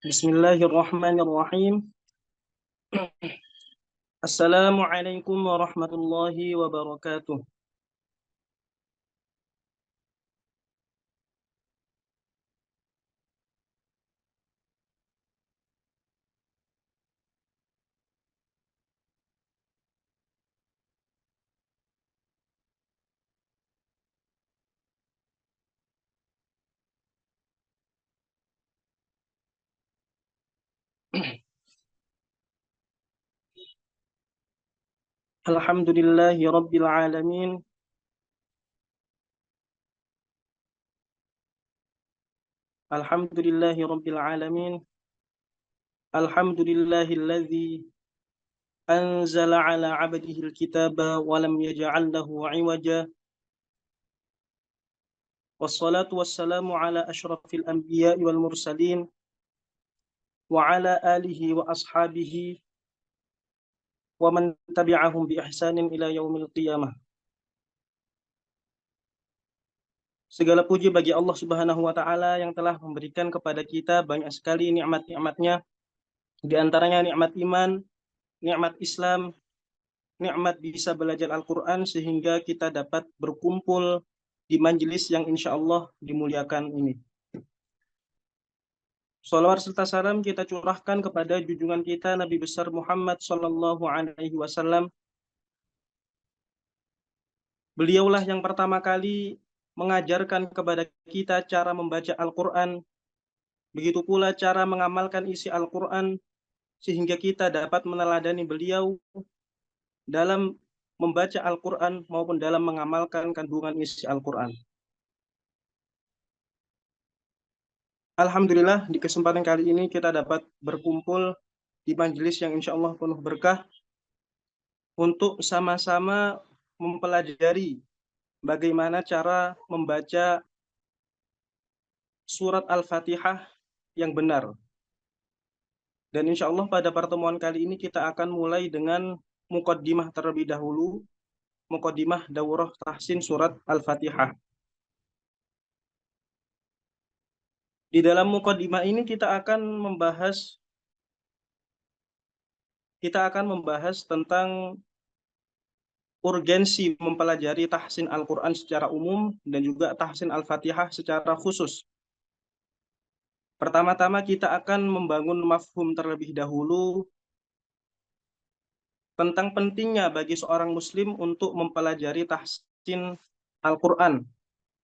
Bismillahirrahmanirrahim. Assalamualaikum warahmatullahi wabarakatuh. Alhamdulillahi rabbil alamin. Alhamdulillahi rabbil alamin. Alhamdulillahilladzi anzala ala 'abdihi alkitaba wa lam yaj'al lahu 'iwaja. Wassalatu wassalamu ala asyrafil anbiya'i wal mursalin wa ala alihi wa ashabihi wa man tabi'ahum bi ihsanin ila yaumil qiyamah. Segala puji bagi Allah Subhanahu wa taala yang telah memberikan kepada kita banyak sekali nikmat-nikmatnya, di antaranya nikmat iman, nikmat Islam, nikmat bisa belajar Al-Qur'an sehingga kita dapat berkumpul di majelis yang insya Allah dimuliakan ini. Shalawat serta salam kita curahkan kepada junjungan kita Nabi besar Muhammad sallallahu alaihi wasallam. Beliaulah yang pertama kali mengajarkan kepada kita cara membaca Al-Qur'an, begitu pula cara mengamalkan isi Al-Qur'an, sehingga kita dapat meneladani beliau dalam membaca Al-Qur'an maupun dalam mengamalkan kandungan isi Al-Qur'an. Alhamdulillah, di kesempatan kali ini kita dapat berkumpul di majelis yang insya Allah penuh berkah untuk sama-sama mempelajari bagaimana cara membaca surat Al-Fatihah yang benar. Dan insya Allah pada pertemuan kali ini kita akan mulai dengan muqaddimah terlebih dahulu, muqaddimah daurah tahsin surat Al-Fatihah. Di dalam muqaddimah ini kita akan membahas tentang urgensi mempelajari tahsin Al-Quran secara umum dan juga tahsin Al-Fatihah secara khusus. Pertama-tama kita akan membangun mafhum terlebih dahulu tentang pentingnya bagi seorang muslim untuk mempelajari tahsin Al-Quran.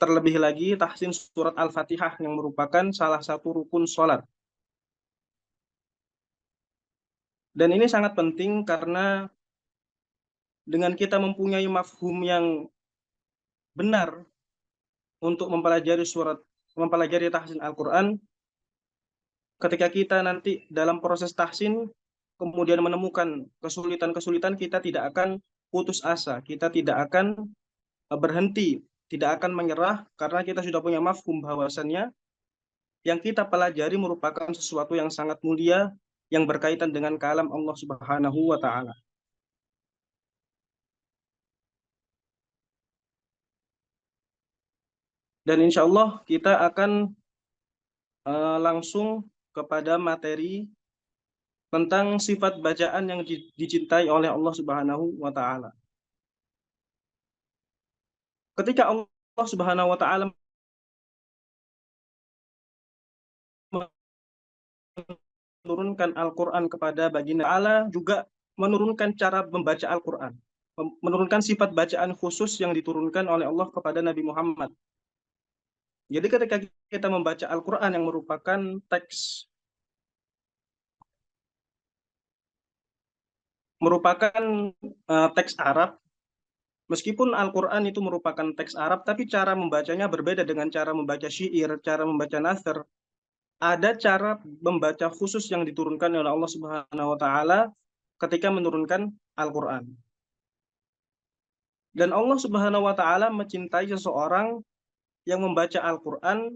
Terlebih lagi tahsin surat Al-Fatihah yang merupakan salah satu rukun sholat. Dan ini sangat penting karena dengan kita mempunyai mafhum yang benar untuk mempelajari tahsin Al-Quran, ketika kita nanti dalam proses tahsin kemudian menemukan kesulitan-kesulitan, kita tidak akan putus asa, kita tidak akan berhenti, tidak akan menyerah, karena kita sudah punya mafhum bahwasannya yang kita pelajari merupakan sesuatu yang sangat mulia yang berkaitan dengan kalam Allah Subhanahu wa taala. Dan insya Allah kita akan langsung kepada materi tentang sifat bacaan yang dicintai oleh Allah Subhanahu wa taala. Ketika Allah Subhanahu wa taala menurunkan Al-Qur'an kepada baginda Allah, juga menurunkan cara membaca Al-Qur'an, menurunkan sifat bacaan khusus yang diturunkan oleh Allah kepada Nabi Muhammad. Jadi ketika kita membaca Al-Qur'an yang merupakan teks Arab, meskipun Al-Qur'an itu merupakan teks Arab, tapi cara membacanya berbeda dengan cara membaca syair, cara membaca nathar. Ada cara membaca khusus yang diturunkan oleh Allah Subhanahu wa taala ketika menurunkan Al-Qur'an. Dan Allah Subhanahu wa taala mencintai seseorang yang membaca Al-Qur'an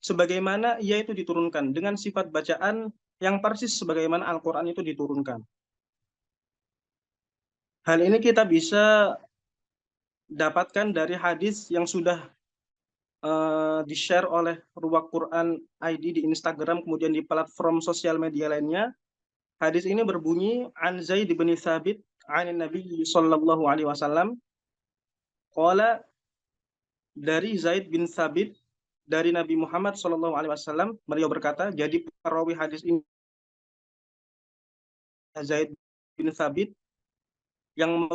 sebagaimana ia itu diturunkan, dengan sifat bacaan yang persis sebagaimana Al-Qur'an itu diturunkan. Hal ini kita bisa dapatkan dari hadis yang sudah di-share oleh Ruwaq Quran ID di Instagram, kemudian di platform sosial media lainnya. Hadis ini berbunyi, an Zaid bin Thabit an Nabi sallallahu alaihi wasallam, qala, dari Zaid bin Thabit dari Nabi Muhammad sallallahu alaihi wasallam, beliau berkata, jadi perawi hadis ini Zaid bin Thabit yang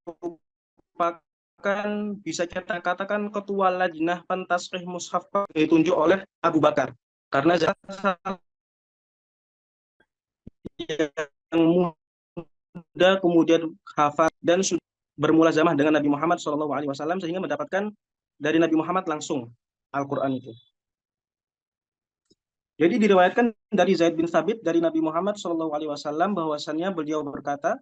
merupakan, bisa kita katakan, ketua lajnah pentasqih mushaf ditunjuk oleh Abu Bakar, karena Zaid yang muda kemudian hafal dan sudah bermulazamah dengan Nabi Muhammad SAW, sehingga mendapatkan dari Nabi Muhammad langsung Al-Quran itu. Jadi diriwayatkan dari Zaid bin Thabit dari Nabi Muhammad SAW bahwasannya beliau berkata,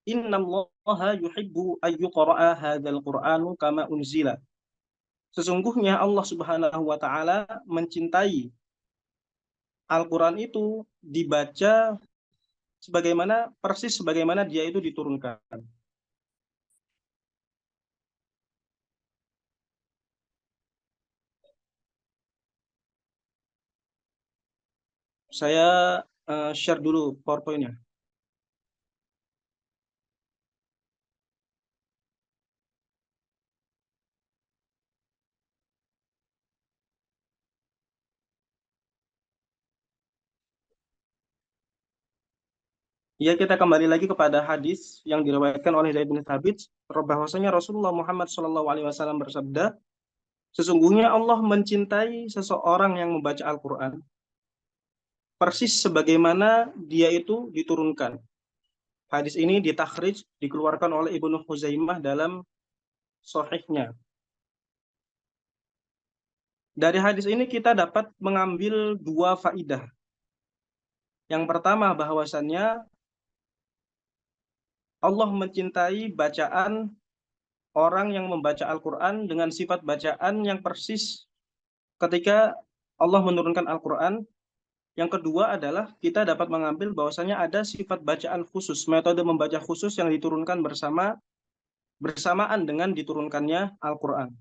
Innallaha yuhibbu ayyuqra'a hadzal Qur'anu kama unzila. Sesungguhnya Allah Subhanahu wa taala mencintai Al-Quran itu dibaca persis sebagaimana dia itu diturunkan. Saya share dulu PowerPoint-nya. Ya, kita kembali lagi kepada hadis yang diriwayatkan oleh Zaid bin Thabit, bahwasanya Rasulullah Muhammad SAW bersabda, sesungguhnya Allah mencintai seseorang yang membaca Al-Quran persis sebagaimana dia itu diturunkan. Hadis ini ditakhrij, dikeluarkan oleh Ibnu Khuzaimah dalam Sahihnya. Dari hadis ini kita dapat mengambil dua faidah. Yang pertama, bahwasannya Allah mencintai bacaan orang yang membaca Al-Quran dengan sifat bacaan yang persis ketika Allah menurunkan Al-Quran. Yang kedua adalah kita dapat mengambil bahwasanya ada sifat bacaan khusus, metode membaca khusus yang diturunkan bersamaan dengan diturunkannya Al-Quran.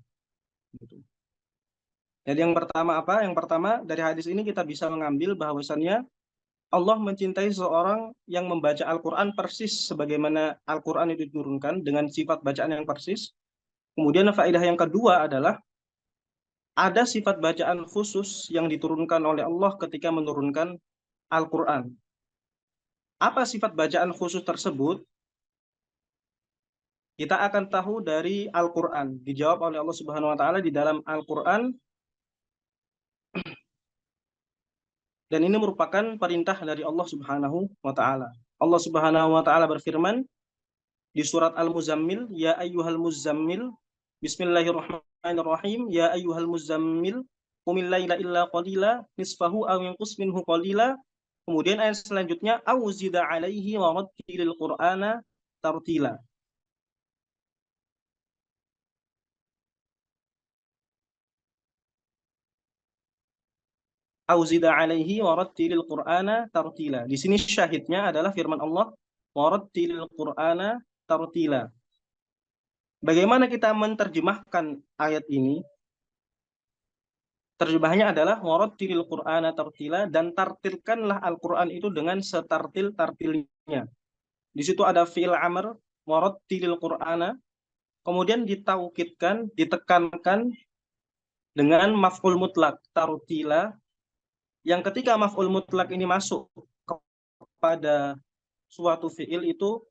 Jadi yang pertama apa? Yang pertama, dari hadis ini kita bisa mengambil bahwasannya Allah mencintai seseorang yang membaca Al-Quran persis sebagaimana Al-Quran itu diturunkan dengan sifat bacaan yang persis. Kemudian faedah yang kedua adalah ada sifat bacaan khusus yang diturunkan oleh Allah ketika menurunkan Al-Quran. Apa sifat bacaan khusus tersebut? Kita akan tahu dari Al-Quran. Dijawab oleh Allah Subhanahu wa taala di dalam Al-Quran. Dan ini merupakan perintah dari Allah Subhanahu wa taala. Allah Subhanahu wa taala berfirman di surat Al-Muzammil, ya ayyuhal muzammil, bismillahirrahmanirrahim, ya ayyuhal muzammil, qumil laila illa qalila, nisfahu aw yanqus minhu qalila. Kemudian ayat selanjutnya, auzida alaihi wa rattilil qur'ana tartila. Auzida alaihi wa rattilil qur'ana tartila. Di sini syahidnya adalah firman Allah, wa rattilil qur'ana tartila. Bagaimana kita menerjemahkan ayat ini? Terjemahannya adalah warattilil Qur'ana tartila, dan tartilkanlah Al-Qur'an itu dengan setartil-tartilnya. Di situ ada fi'il amr, warattilil Qur'ana, kemudian ditaukidkan, ditekankan dengan maf'ul mutlak tartila, yang ketika maf'ul mutlak ini masuk kepada suatu fi'il itu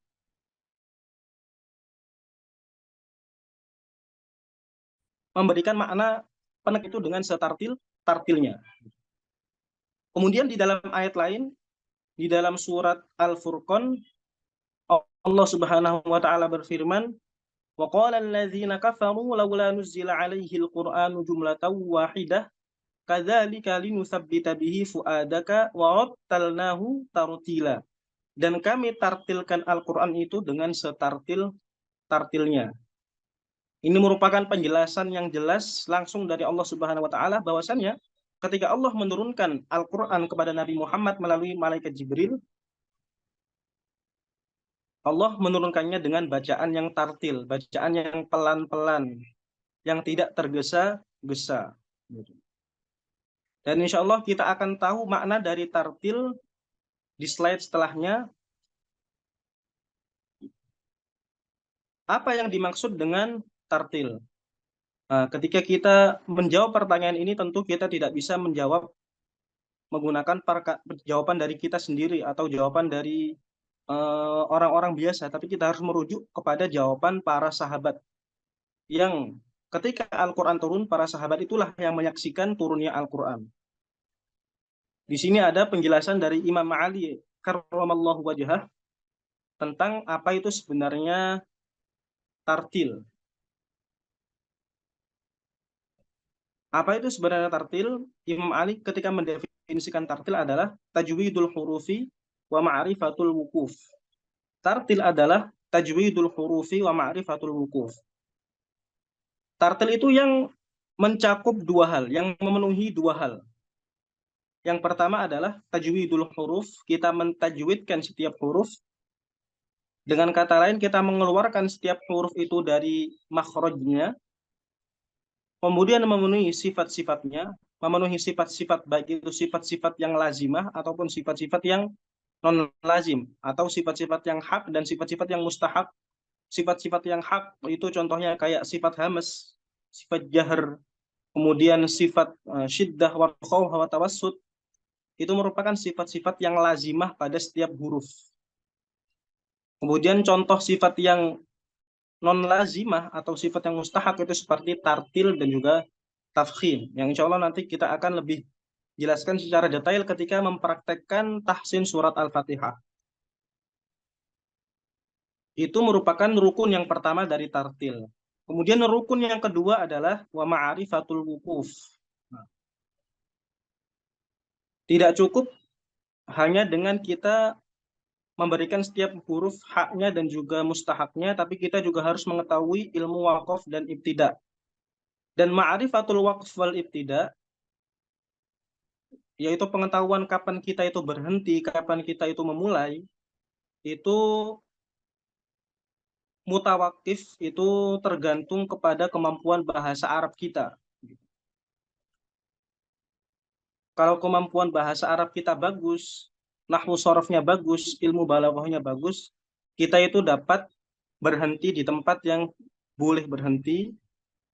memberikan makna penek itu dengan setartil-tartilnya. Kemudian di dalam ayat lain, di dalam surat Al-Furqan, Allah Subhanahu wa taala berfirman, wa qala alladzina kafaru laula nuzila alaihi al-Qur'anu jumlatan wahidah kadzalika linutsabbita bihi fuadaka wa rattalnahu tartila. Dan kami tartilkan Al-Qur'an itu dengan setartil-tartilnya. Ini merupakan penjelasan yang jelas langsung dari Allah Subhanahu wa taala bahwasannya ketika Allah menurunkan Al-Qur'an kepada Nabi Muhammad melalui malaikat Jibril, Allah menurunkannya dengan bacaan yang tartil, bacaan yang pelan-pelan, yang tidak tergesa gesa. Dan insya Allah kita akan tahu makna dari tartil di slide setelahnya. Apa yang dimaksud dengan tartil? Nah, ketika kita menjawab pertanyaan ini, tentu kita tidak bisa menjawab menggunakan jawaban dari kita sendiri atau jawaban dari orang-orang biasa, tapi kita harus merujuk kepada jawaban para sahabat yang ketika Al-Quran turun, para sahabat itulah yang menyaksikan turunnya Al-Quran. Di sini ada penjelasan dari Imam Ali karramallahu wajhah tentang apa itu sebenarnya tartil. Apa itu sebenarnya tartil? Imam Ali ketika mendefinisikan tartil adalah tajwidul hurufi wa ma'rifatul wukuf. Tartil adalah tajwidul hurufi wa ma'rifatul wukuf. Tartil itu yang mencakup dua hal, yang memenuhi dua hal. Yang pertama adalah tajwidul huruf, kita mentajwidkan setiap huruf. Dengan kata lain, kita mengeluarkan setiap huruf itu dari makhrajnya, kemudian memenuhi sifat-sifatnya, memenuhi sifat-sifat baik itu sifat-sifat yang lazimah ataupun sifat-sifat yang non lazim, atau sifat-sifat yang hak dan sifat-sifat yang mustahak. Sifat-sifat yang hak itu contohnya kayak sifat hamas, sifat jahr, kemudian sifat syiddah wa khawf wa tawassut. Itu merupakan sifat-sifat yang lazimah pada setiap huruf. Kemudian contoh sifat yang non lazimah atau sifat yang mustahak itu seperti tartil dan juga tafkhim, yang insya Allah nanti kita akan lebih jelaskan secara detail ketika mempraktekkan tahsin surat Al-Fatihah. Itu merupakan rukun yang pertama dari tartil. Kemudian rukun yang kedua adalah wa ma'rifatul wukuf. Tidak cukup hanya dengan kita memberikan setiap huruf haknya dan juga mustahaknya, tapi kita juga harus mengetahui ilmu waqaf dan ibtida. Dan ma'rifatul waqf wal ibtida, yaitu pengetahuan kapan kita itu berhenti, kapan kita itu memulai, itu mutawakif, itu tergantung kepada kemampuan bahasa Arab kita. Kalau kemampuan bahasa Arab kita bagus, nahwu sorofnya bagus, ilmu balaghahnya bagus, kita itu dapat berhenti di tempat yang boleh berhenti,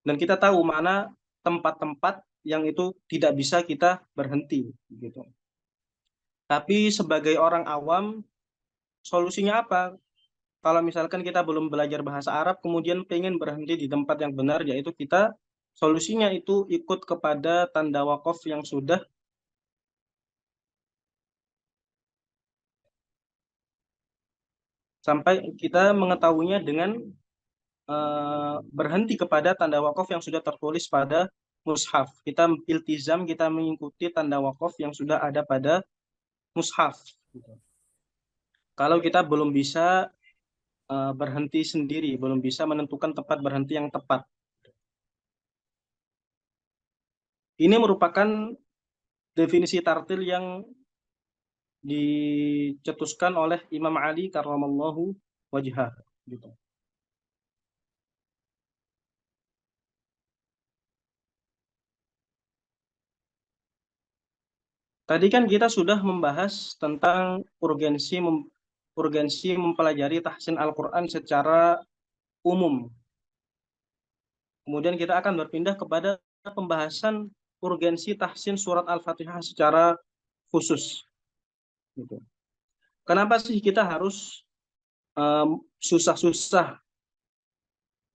dan kita tahu mana tempat-tempat yang itu tidak bisa kita berhenti gitu. Tapi sebagai orang awam, solusinya apa? Kalau misalkan kita belum belajar bahasa Arab, kemudian pengen berhenti di tempat yang benar, yaitu kita solusinya itu ikut kepada tanda wakaf yang sudah sampai kita mengetahuinya dengan berhenti kepada tanda wakaf yang sudah tertulis pada mushaf. Kita iltizam, kita mengikuti tanda wakaf yang sudah ada pada mushaf. Kalau kita belum bisa berhenti sendiri, belum bisa menentukan tempat berhenti yang tepat. Ini merupakan definisi tartil yang dicetuskan oleh Imam Ali karramallahu wajhah gitu. Tadi kan kita sudah membahas tentang urgensi mempelajari tahsin Al-Quran secara umum. Kemudian kita akan berpindah kepada pembahasan urgensi tahsin surat Al-Fatihah secara khusus. Gitu. Kenapa sih kita harus susah-susah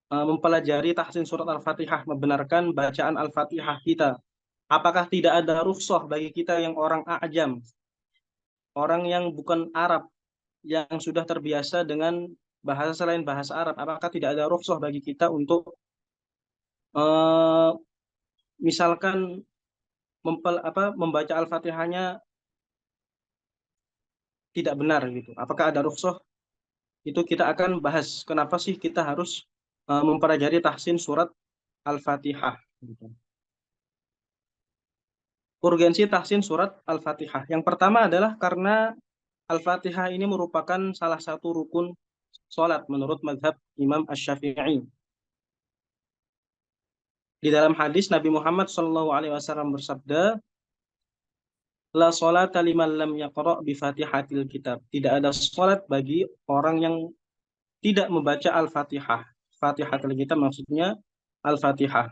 mempelajari tahsin surat Al-Fatihah, membenarkan bacaan Al-Fatihah kita? Apakah tidak ada rukhsah bagi kita yang orang a'jam, orang yang bukan Arab, yang sudah terbiasa dengan bahasa selain bahasa Arab? Apakah tidak ada rukhsah bagi kita untuk misalkan membaca Al-Fatihahnya tidak benar gitu? Apakah ada rukhsah? Itu kita akan bahas. Kenapa sih kita harus mempelajari tahsin surat Al-Fatihah? Gitu. Urgensi tahsin surat Al-Fatihah. Yang pertama adalah karena Al-Fatihah ini merupakan salah satu rukun sholat menurut mazhab Imam Asy-Syafi'i. Di dalam hadis Nabi Muhammad SAW bersabda, la sholata liman lam yaqra' bi Fatihatil kitab. Tidak ada salat bagi orang yang tidak membaca Al-Fatihah. Fatihatil kitab maksudnya Al-Fatihah.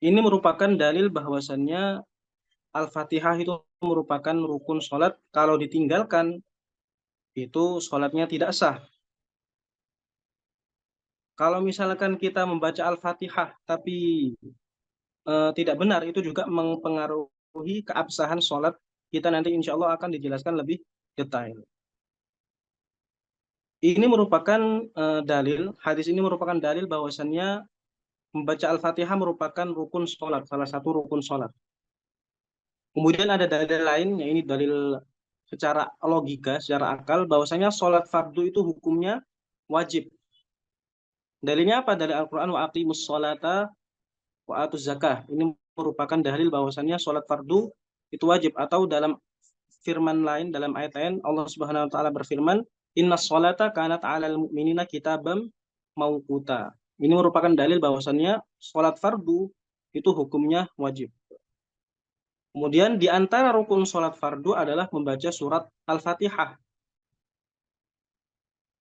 Ini merupakan dalil bahwasannya Al-Fatihah itu merupakan rukun sholat. Kalau ditinggalkan, itu sholatnya tidak sah. Kalau misalkan kita membaca Al-Fatihah, tapi tidak benar, itu juga mempengaruhi keabsahan sholat. Kita nanti insya Allah akan dijelaskan lebih detail. Ini merupakan hadis ini merupakan dalil bahwasannya membaca Al-Fatihah merupakan rukun sholat, salah satu rukun sholat. Kemudian ada dalil lain, ya ini dalil secara logika, secara akal, bahwasanya sholat fardu itu hukumnya wajib. Dalilnya apa? Dari Al-Quran, wa aqimus sholata wa atuz zakah. Ini merupakan dalil bahwasanya sholat fardu itu wajib. Atau dalam firman lain, dalam ayat lain, Allah Subhanahu wa taala berfirman, inna sholata kanat 'alal mu'minina kitabam mauquta. Ini merupakan dalil bahwasannya sholat fardu itu hukumnya wajib. Kemudian di antara rukun sholat fardu adalah membaca surat Al-Fatihah.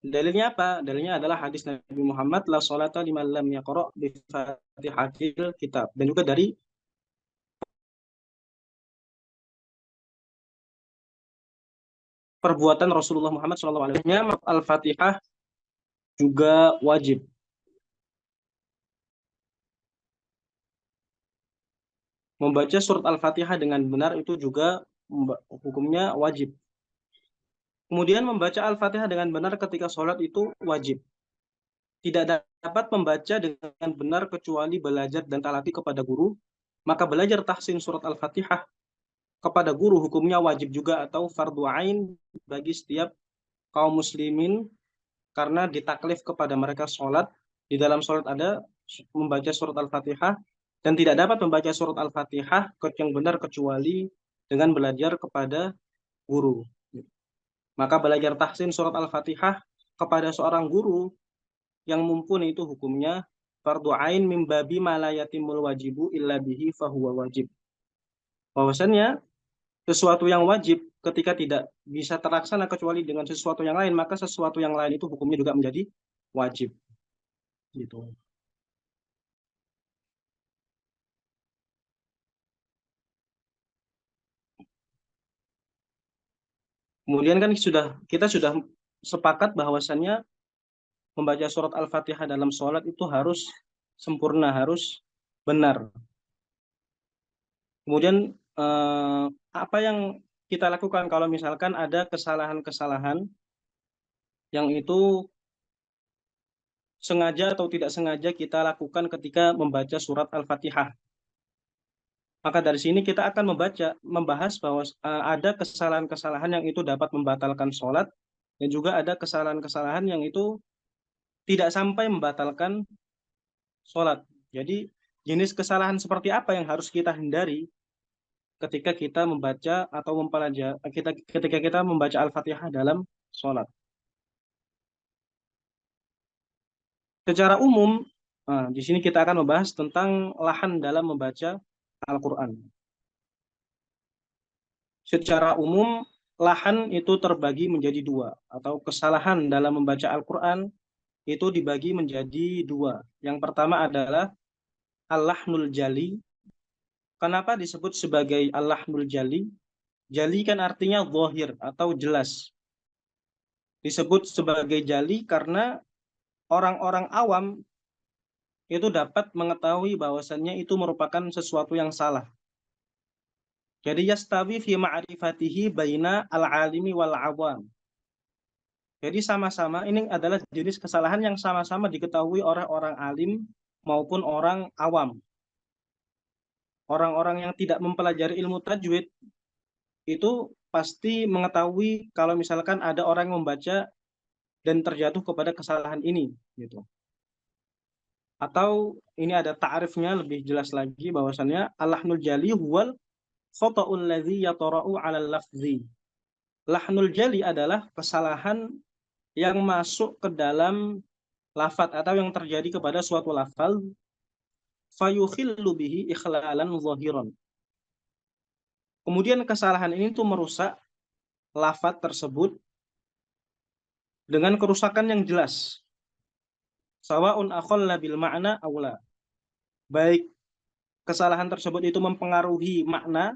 Dalilnya apa? Dalilnya adalah hadis Nabi Muhammad, la sholata liman lam yaqra' bi Fatihatil kitab. Dan juga dari perbuatan Rasulullah Muhammad SAW, Al-Fatihah juga wajib. Membaca surat Al-Fatihah dengan benar itu juga hukumnya wajib. Kemudian membaca Al-Fatihah dengan benar ketika sholat itu wajib. Tidak dapat membaca dengan benar kecuali belajar dan talaki kepada guru. Maka belajar tahsin surat Al-Fatihah kepada guru hukumnya wajib juga atau fardu ain bagi setiap kaum muslimin, karena ditaklif kepada mereka sholat. Di dalam sholat ada membaca surat Al-Fatihah, dan tidak dapat membaca surat Al-Fatihah yang benar kecuali dengan belajar kepada guru. Maka belajar tahsin surat Al-Fatihah kepada seorang guru yang mumpuni itu hukumnya fardu ain mim babi ma la yatimul wajibu illa bihi fahuwa wajib. Bahwasannya sesuatu yang wajib ketika tidak bisa terlaksana kecuali dengan sesuatu yang lain, maka sesuatu yang lain itu hukumnya juga menjadi wajib. Gitu. Kemudian kan kita sudah sepakat bahwasannya membaca surat Al-Fatihah dalam sholat itu harus sempurna, harus benar. Kemudian apa yang kita lakukan kalau misalkan ada kesalahan-kesalahan yang itu sengaja atau tidak sengaja kita lakukan ketika membaca surat Al-Fatihah? Maka dari sini kita akan membahas bahwa ada kesalahan-kesalahan yang itu dapat membatalkan sholat, dan juga ada kesalahan-kesalahan yang itu tidak sampai membatalkan sholat. Jadi jenis kesalahan seperti apa yang harus kita hindari ketika kita membaca atau mempelajari ketika kita membaca Al-Fatihah dalam sholat. Secara umum, di sini kita akan membahas tentang lahan dalam membaca Al-Quran. Secara umum, lahan itu terbagi menjadi dua, atau kesalahan dalam membaca Al-Quran itu dibagi menjadi dua. Yang pertama adalah Al-Lahnul Jali. Kenapa disebut sebagai Al-Lahnul Jali? Jali kan artinya zahir atau jelas. Disebut sebagai jali karena orang-orang awam itu dapat mengetahui bahwasannya itu merupakan sesuatu yang salah. Jadi yastawi fi ma'rifatihi baina al-alimi wal awam. Jadi sama-sama ini adalah jenis kesalahan yang sama-sama diketahui oleh orang alim maupun orang awam. Orang-orang yang tidak mempelajari ilmu tajwid itu pasti mengetahui kalau misalkan ada orang yang membaca dan terjatuh kepada kesalahan ini, gitu. Atau ini ada ta'rifnya lebih jelas lagi bahwasannya al-lahnul jali huwal khata'ul ladzi yatara'u 'alal lafzi. Lahnul jali adalah kesalahan yang masuk ke dalam lafadz atau yang terjadi kepada suatu lafal fayukhillu bihi ikhlalan zahiran. Kemudian kesalahan ini tuh merusak lafadz tersebut dengan kerusakan yang jelas. Sawaun akhalla bil ma'na aula. Baik kesalahan tersebut itu mempengaruhi makna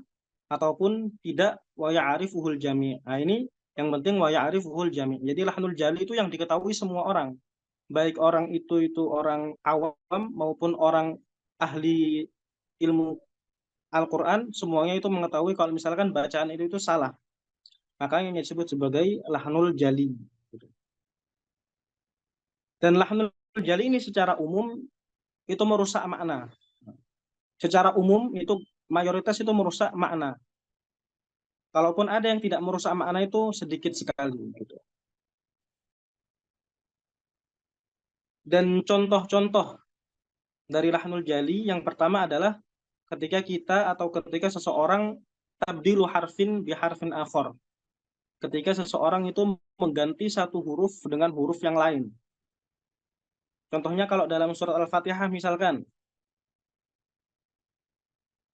ataupun tidak, wa ya'rifuhul jami'. Nah, ini yang penting wa ya'rifuhul jami'. Jadi lahnul jali itu yang diketahui semua orang. Baik orang itu orang awam maupun orang ahli ilmu Al-Qur'an, semuanya itu mengetahui kalau misalkan bacaan itu salah. Makanya disebut sebagai lahnul jali. Dan lahnul jali ini secara umum itu merusak makna. Secara umum itu mayoritas itu merusak makna. Kalaupun ada yang tidak merusak makna itu sedikit sekali gitu. Dan contoh-contoh dari lahnul jali yang pertama adalah ketika kita atau ketika seseorang tabdilu harfin bi harfin akhar. Ketika seseorang itu mengganti satu huruf dengan huruf yang lain. Contohnya kalau dalam surat Al-Fatihah misalkan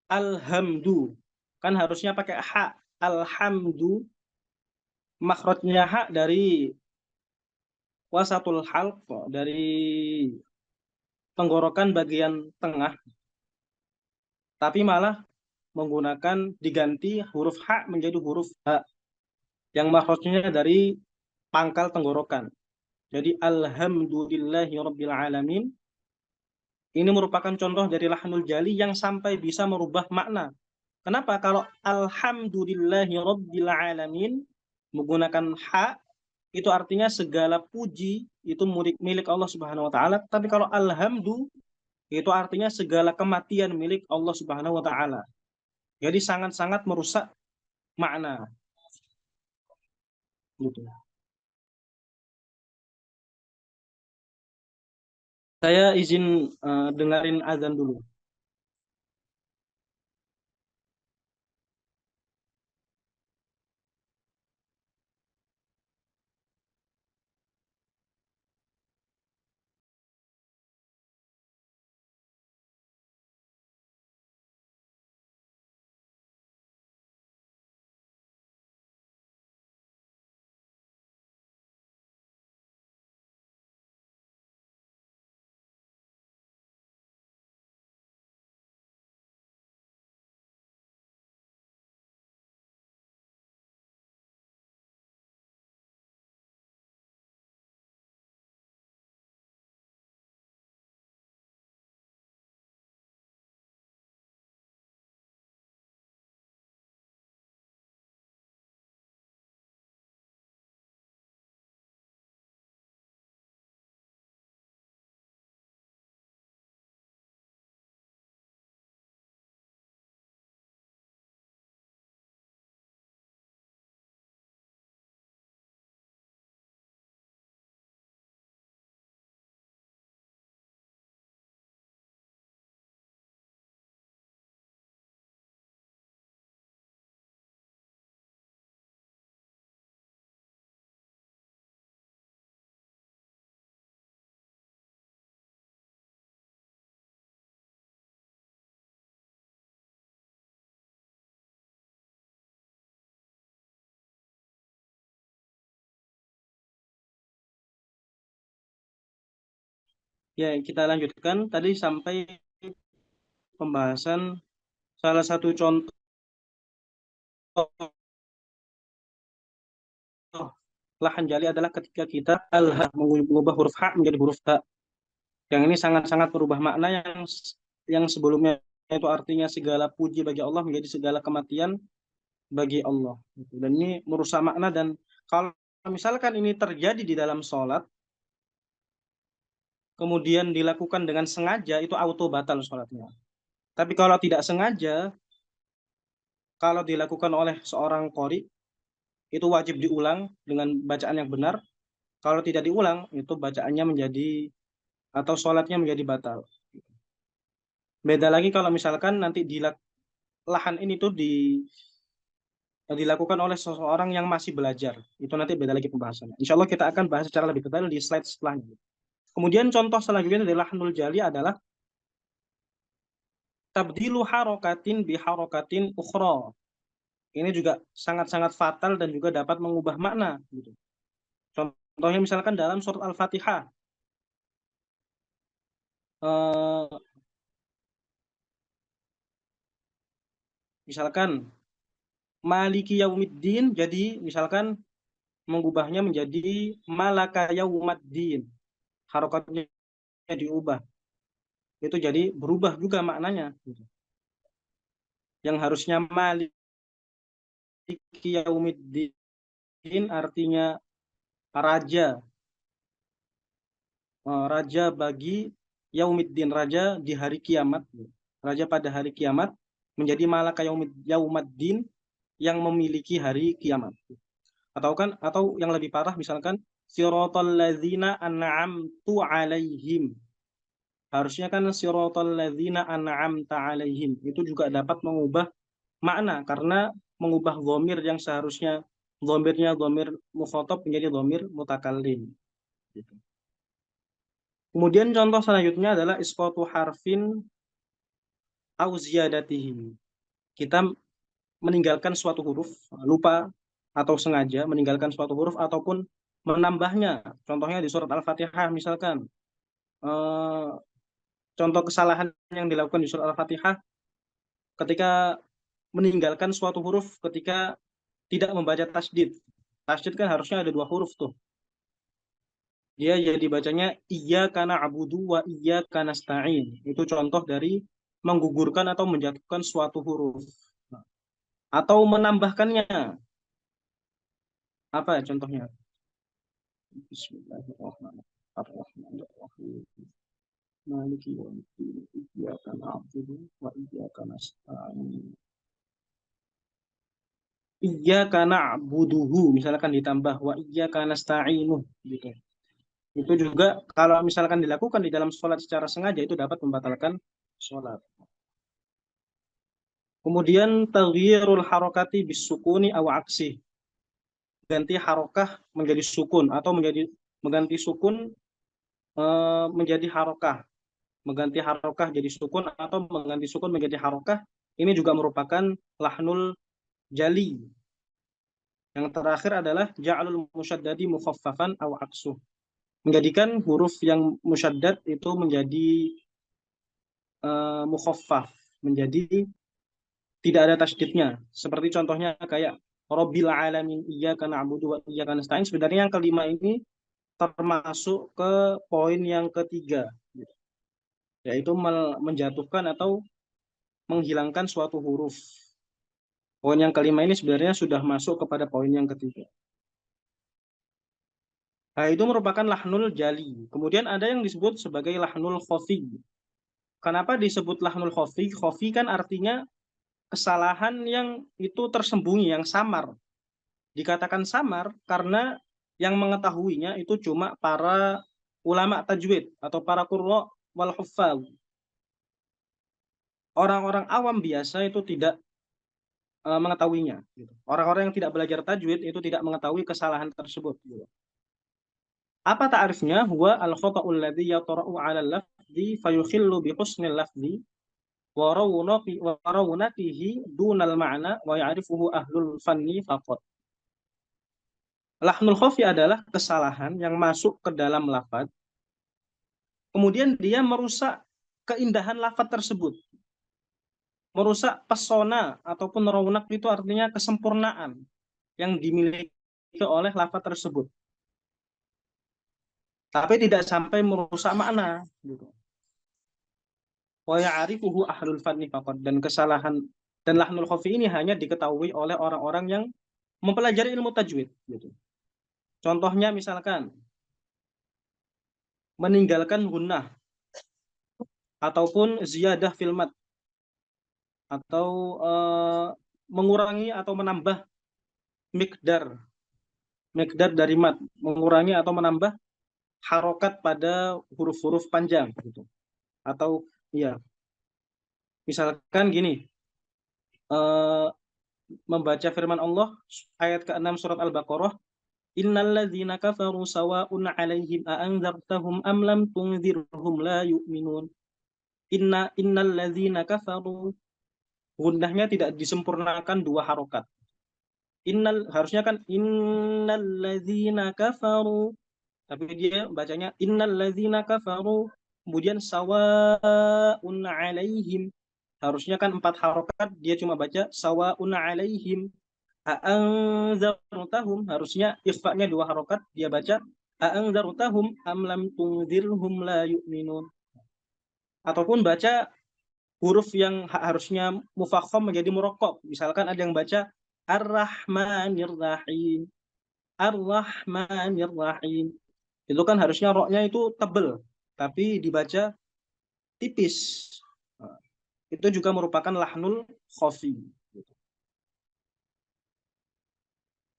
alhamdu, kan harusnya pakai ha. Alhamdu, makhrajnya ha dari wasatul halq, dari tenggorokan bagian tengah, tapi malah menggunakan diganti huruf ha menjadi huruf ha yang makhrajnya dari pangkal tenggorokan. Jadi alhamdulillahi rabbil alamin ini merupakan contoh dari lahnul jali yang sampai bisa merubah makna. Kenapa? Kalau alhamdulillahi rabbil alamin menggunakan ha itu artinya segala puji itu milik Allah Subhanahu wa taala, tapi kalau alhamdu itu artinya segala kematian milik Allah Subhanahu wa taala. Jadi sangat-sangat merusak makna gitu. Saya izin dengerin azan dulu. Ya, kita lanjutkan tadi sampai pembahasan salah satu contoh lahan jali adalah ketika kita mengubah huruf ha menjadi huruf ha. Yang ini sangat-sangat berubah makna yang sebelumnya itu artinya segala puji bagi Allah menjadi segala kematian bagi Allah. Dan ini merusak makna, dan kalau misalkan ini terjadi di dalam sholat, kemudian dilakukan dengan sengaja, itu auto batal sholatnya. Tapi kalau tidak sengaja, kalau dilakukan oleh seorang qori, itu wajib diulang dengan bacaan yang benar. Kalau tidak diulang, itu bacaannya menjadi atau sholatnya menjadi batal. Beda lagi kalau misalkan nanti di lahan ini tuh dilakukan oleh seseorang yang masih belajar. Itu nanti beda lagi pembahasannya. Insya Allah kita akan bahas secara lebih detail di slide setelahnya. Kemudian contoh selanjutnya dari lahnul jali adalah tabdilu harokatin biharokatin ukhra. Ini juga sangat-sangat fatal dan juga dapat mengubah makna. Gitu. Contohnya misalkan dalam surat Al-Fatihah. Misalkan Maliki Yaumiddin, jadi misalkan mengubahnya menjadi Malaka Yaumaddin. Harokatnya diubah. Itu jadi berubah juga maknanya. Gitu. Yang harusnya Maliki Yaumiddin artinya raja. Raja bagi Yaumiddin, raja di hari kiamat. Raja pada hari kiamat menjadi Malaka Yaumaddin yang memiliki hari kiamat. Atau yang lebih parah misalkan siratal ladzina an'amtu alaihim. Harusnya kan siratal ladzina an'amta alaihim. Itu juga dapat mengubah makna karena mengubah dhamir yang seharusnya dhamirnya dhamir mukhatab menjadi dhamir mutakallim. Gitu. Kemudian contoh selanjutnya adalah isqatu harfin au ziyadatihi. Kita meninggalkan suatu huruf, lupa atau sengaja meninggalkan suatu huruf ataupun menambahnya. Contohnya di surat Al-Fatihah misalkan. Contoh kesalahan yang dilakukan di surat Al-Fatihah ketika meninggalkan suatu huruf ketika tidak membaca tasdid. Tasdid kan harusnya ada 2 huruf tuh. Dia jadi bacanya iyyaka na'budu wa iyyaka nasta'in. Itu contoh dari menggugurkan atau menjatuhkan suatu huruf. Atau menambahkannya. Apa ya contohnya? Bismillahirrahmanirrahim. Maliki yaumiddin. Iyyaka na'budu wa iyyaka nasta'in. Iyyaka na'buduhu misalkan ditambah wa iyyaka nasta'inuh gitu. Itu juga kalau misalkan dilakukan di dalam sholat secara sengaja itu dapat membatalkan sholat. Kemudian taghyirul harakati bisukuni aw aksi. Ganti harokah menjadi sukun atau mengganti sukun menjadi harokah. Mengganti harokah jadi sukun atau mengganti sukun menjadi harokah. Ini juga merupakan lahnul jali. Yang terakhir adalah ja'alul musyaddadi mukhaffafan aw aksuh. Menjadikan huruf yang musyaddad itu menjadi mukhaffaf, menjadi tidak ada tasydidnya. Seperti contohnya kayak Rabbil alamin iyyaka na'budu wa iyyaka nasta'in. Sebenarnya yang kelima ini termasuk ke poin yang ketiga, yaitu menjatuhkan atau menghilangkan suatu huruf. Poin yang kelima ini sebenarnya sudah masuk kepada poin yang ketiga. Nah, itu merupakan lahnul jali. Kemudian ada yang disebut sebagai lahnul khafi. Kenapa disebut lahnul khafi? Khafi kan artinya kesalahan yang itu tersembunyi, yang samar. Dikatakan samar karena yang mengetahuinya itu cuma para ulama tajwid atau para qurra wal huffaz. Orang-orang awam biasa itu tidak mengetahuinya. Orang-orang yang tidak belajar tajwid itu tidak mengetahui kesalahan tersebut. Apa ta'rifnya? Huwa al-khata'ul ladzi yatra'u 'ala al-lafzi fayukhillu bi husnil lafzi wa rawnaqihi dunal ma'na wa ya'rifuhu ahlul fanni faqat. Lahnul khafi adalah kesalahan yang masuk ke dalam lafaz, kemudian dia merusak keindahan lafaz tersebut. Merusak pesona ataupun raunak itu artinya kesempurnaan yang dimiliki oleh lafaz tersebut. Tapi tidak sampai merusak makna. Wa ya'rifuhu ahlul fanni faqat. Dan kesalahan dan lahnul khafi ini hanya diketahui oleh orang-orang yang mempelajari ilmu tajwid. Contohnya misalkan meninggalkan gunnah ataupun ziyadah fil mad atau mengurangi atau menambah miqdar dari mad, mengurangi atau menambah harokat pada huruf-huruf panjang gitu. Atau ya misalkan gini, membaca firman Allah ayat ke-6 surat Al-Baqarah, innal ladzina kafaru sawa'un 'alaihim a anzartahum am lam tunzirhum la yu'minun. Innal ladzina kafaru, gunnahnya tidak disempurnakan dua harokat. Harusnya kan innal ladzina kafaru, tapi dia bacanya innal ladzina kafaru, kemudian sawa'un 'alaihim. Harusnya kan 4 harokat, dia cuma baca sawa'un 'alaihim. A'anzartahum, harusnya ikhfa'nya 2 harokat, dia baca a'anzartahum am lam tunzirhum la yu'minun. Ataupun baca huruf yang harusnya mufakham menjadi muraqqaq. Misalkan ada yang baca Ar-Rahmanir Rahim. Ar-Rahmanir Rahim. Itu kan harusnya roknya itu tebel, tapi dibaca tipis. Itu juga merupakan lahnul khafi.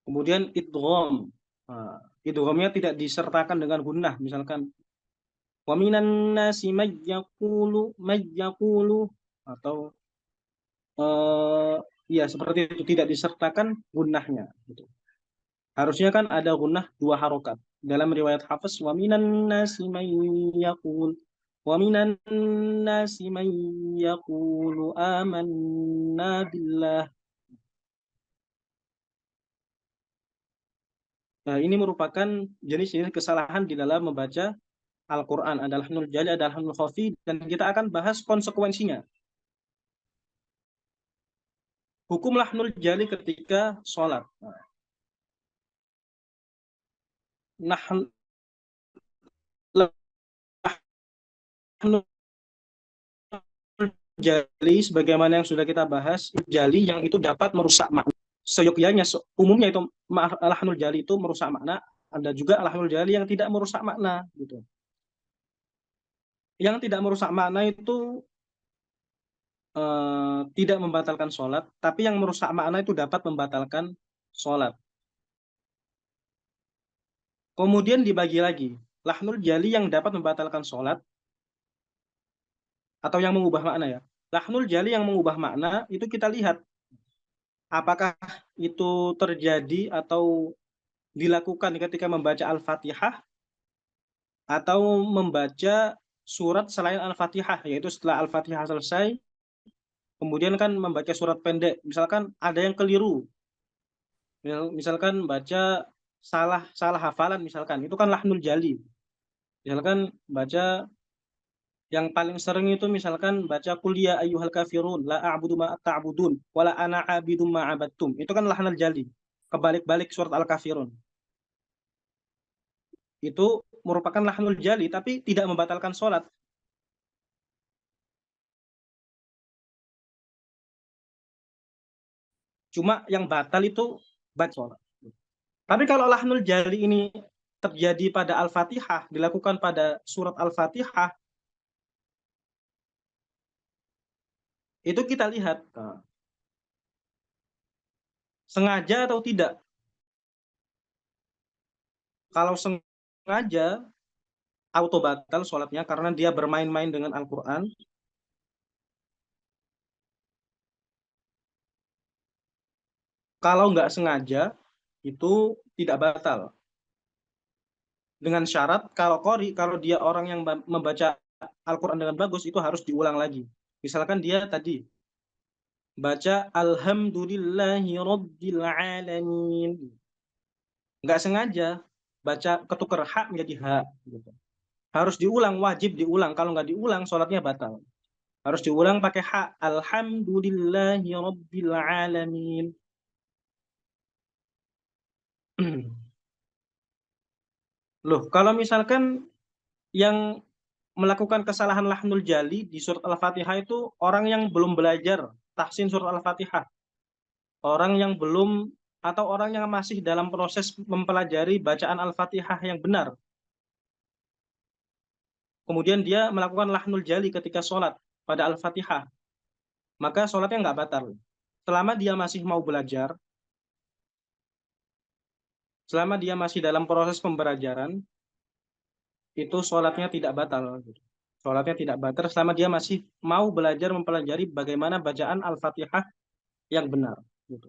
Kemudian idgham. Idghamnya tidak disertakan dengan gunnah. Misalkan wa minan nasi may yaqulu atau ya seperti itu, tidak disertakan gunnahnya gitu. Harusnya kan ada gunnah 2 harokat. Dalam riwayat Hafiz, wa minan nasi may yaqul, wa minan nasi may yaqulu amanna billah. Nah, ini merupakan jenis-jenis kesalahan di dalam membaca Al-Quran. Ada lahnul jali, ada lahnul khafi, dan kita akan bahas konsekuensinya. Hukum lahnul jali ketika sholat. Lahnul jali sebagaimana yang sudah kita bahas, jali yang itu dapat merusak makna. Seyogyanya, umumnya itu lahnul jali itu merusak makna. Ada juga lahnul jali yang tidak merusak makna gitu. Yang tidak merusak makna itu tidak membatalkan sholat, tapi yang merusak makna itu dapat membatalkan sholat. Kemudian dibagi lagi, lahnul jali yang dapat membatalkan sholat atau yang mengubah makna ya. Lahnul jali yang mengubah makna itu kita lihat apakah itu terjadi atau dilakukan ketika membaca Al-Fatihah atau membaca surat selain Al-Fatihah, yaitu setelah Al-Fatihah selesai kemudian kan membaca surat pendek. Misalkan ada yang keliru, misalkan baca salah hafalan, misalkan itu kan lahnul jali. Misalkan baca yang paling sering itu misalkan baca qul ya ayyuhal kafirun la a'budu ma ta'budun wala ana 'abidum ma 'abadtum. Itu kan lahnul jali. Kebalik-balik surat Al-Kafirun. Itu merupakan lahnul jali tapi tidak membatalkan sholat. Cuma yang batal itu baca sholat. Tapi kalau lahnul jali ini terjadi pada Al-Fatihah, dilakukan pada surat Al-Fatihah, itu kita lihat sengaja atau tidak. Kalau sengaja, auto batal sholatnya karena dia bermain-main dengan Al-Quran. Kalau nggak sengaja, itu tidak batal. Dengan syarat kalau dia orang yang membaca Al-Quran dengan bagus, itu harus diulang lagi. Misalkan dia tadi baca Alhamdulillahi Rabbil Alamin. Nggak sengaja, baca ketukar hak menjadi hak. Gitu. Harus diulang, wajib diulang. Kalau nggak diulang, sholatnya batal. Harus diulang pakai hak. Alhamdulillahi Rabbil Alamin. Loh, kalau misalkan yang melakukan kesalahan lahnul jali di surat Al-Fatihah itu orang yang belum belajar tahsin surat Al-Fatihah. Orang yang belum atau orang yang masih dalam proses mempelajari bacaan Al-Fatihah yang benar. Kemudian dia melakukan lahnul jali ketika sholat pada Al-Fatihah. Maka sholatnya nggak batal. Selama dia masih mau belajar, selama dia masih dalam proses pembelajaran, itu sholatnya tidak batal. Sholatnya tidak batal selama dia masih mau belajar mempelajari bagaimana bacaan Al-Fatihah yang benar. Gitu.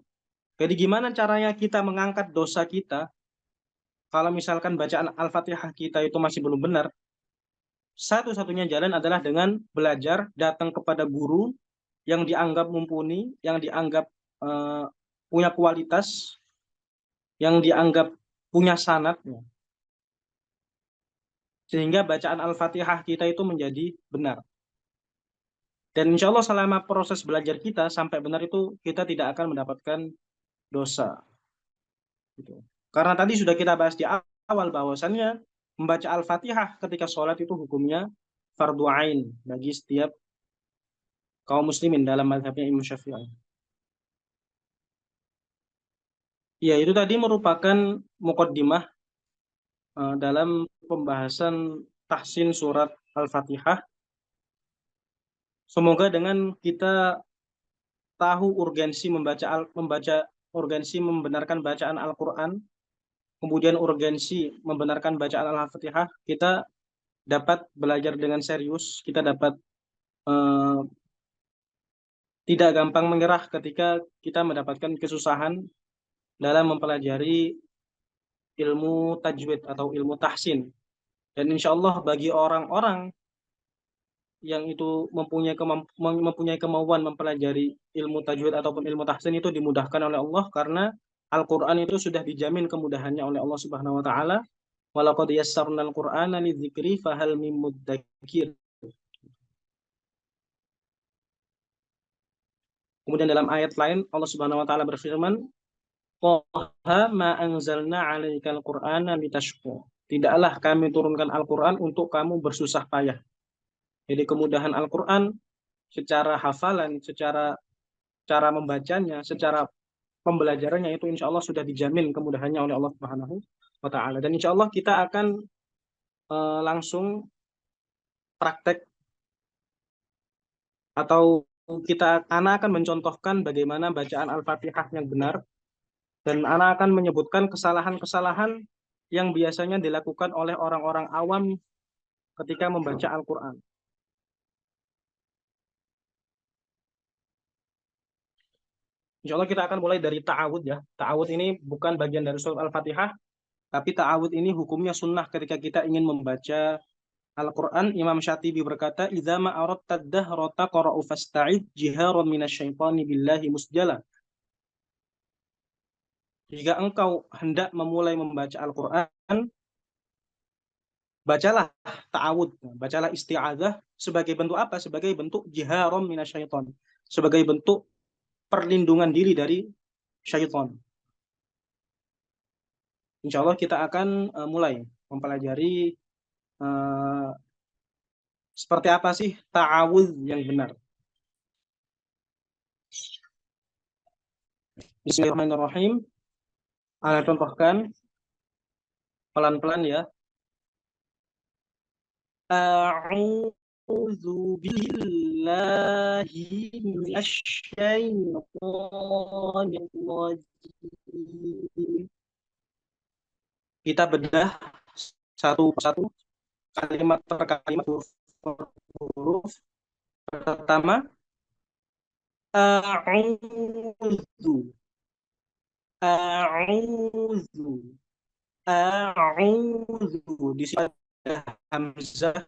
Jadi gimana caranya kita mengangkat dosa kita kalau misalkan bacaan Al-Fatihah kita itu masih belum benar? Satu-satunya jalan adalah dengan belajar, datang kepada guru yang dianggap mumpuni, yang dianggap eh, punya kualitas, yang dianggap punya sanad, ya, sehingga bacaan Al-Fatihah kita itu menjadi benar. Dan insya Allah selama proses belajar kita sampai benar itu kita tidak akan mendapatkan dosa. Gitu. Karena tadi sudah kita bahas di awal bahwasannya membaca Al-Fatihah ketika sholat itu hukumnya fardu ain bagi setiap kaum muslimin dalam mazhabnya Imam Syafi'i. Ya, itu tadi merupakan muqaddimah dalam pembahasan tahsin surat Al-Fatihah. Semoga dengan kita tahu membaca urgensi membenarkan bacaan Al-Qur'an, kemudian urgensi membenarkan bacaan Al-Fatihah, kita dapat belajar dengan serius, kita dapat eh, tidak gampang menyerah ketika kita mendapatkan kesusahan dalam mempelajari ilmu tajwid atau ilmu tahsin. Dan insya Allah bagi orang-orang yang itu mempunyai kemauan mempelajari ilmu tajwid ataupun ilmu tahsin itu dimudahkan oleh Allah karena Al-Quran itu sudah dijamin kemudahannya oleh Allah Subhanahu Wa Taala. Walaqad yassarnal Qur'ana lidzikri fahal mim mudzakir. Kemudian dalam ayat lain Allah Subhanahu Wa Taala berfirman, Toha ma anzalna 'alaikal Qur'ana litashqa. Tidaklah kami turunkan Al-Quran untuk kamu bersusah payah. Jadi kemudahan Al-Quran secara hafalan, secara cara membacanya, secara pembelajarannya itu insya Allah sudah dijamin kemudahannya oleh Allah Subhanahu wa Ta'ala. Dan insya Allah kita akan langsung praktek atau anak akan mencontohkan bagaimana bacaan Al-Fatihah yang benar dan anak akan menyebutkan kesalahan-kesalahan yang biasanya dilakukan oleh orang-orang awam ketika membaca Al-Quran. Insya Allah kita akan mulai dari ta'awud ya. Ta'awud ini bukan bagian dari surat Al-Fatihah, tapi ta'awud ini hukumnya sunnah ketika kita ingin membaca Al-Quran. Imam Syatibi berkata, "Idza ma aradta ad-dahrata qara'u fasta'id jiharan minasyaitani billahi musjala." Jika engkau hendak memulai membaca Al-Quran, bacalah ta'awud, bacalah isti'adzah sebagai bentuk apa? Sebagai bentuk jiharan minasyaitan, sebagai bentuk perlindungan diri dari syaitan. Insya Allah kita akan mulai mempelajari uh, seperti apa sih ta'awudz yang benar. Bismillahirrahmanirrahim. Ana contohkan pelan-pelan ya. A'udzu billahi minasyaitonir rajim. Kita bedah satu persatu, kalimat per kalimat, huruf per huruf. Pertama, a'udzu, a'udzu, a'udzu. Di sini ada hamzah.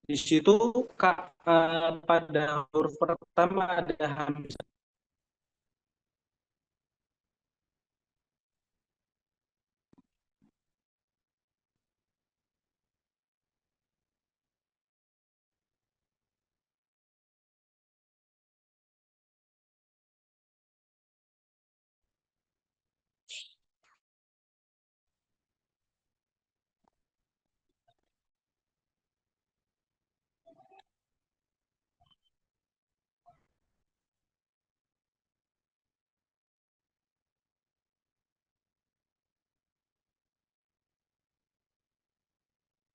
Di situ pada huruf pertama ada hamzah.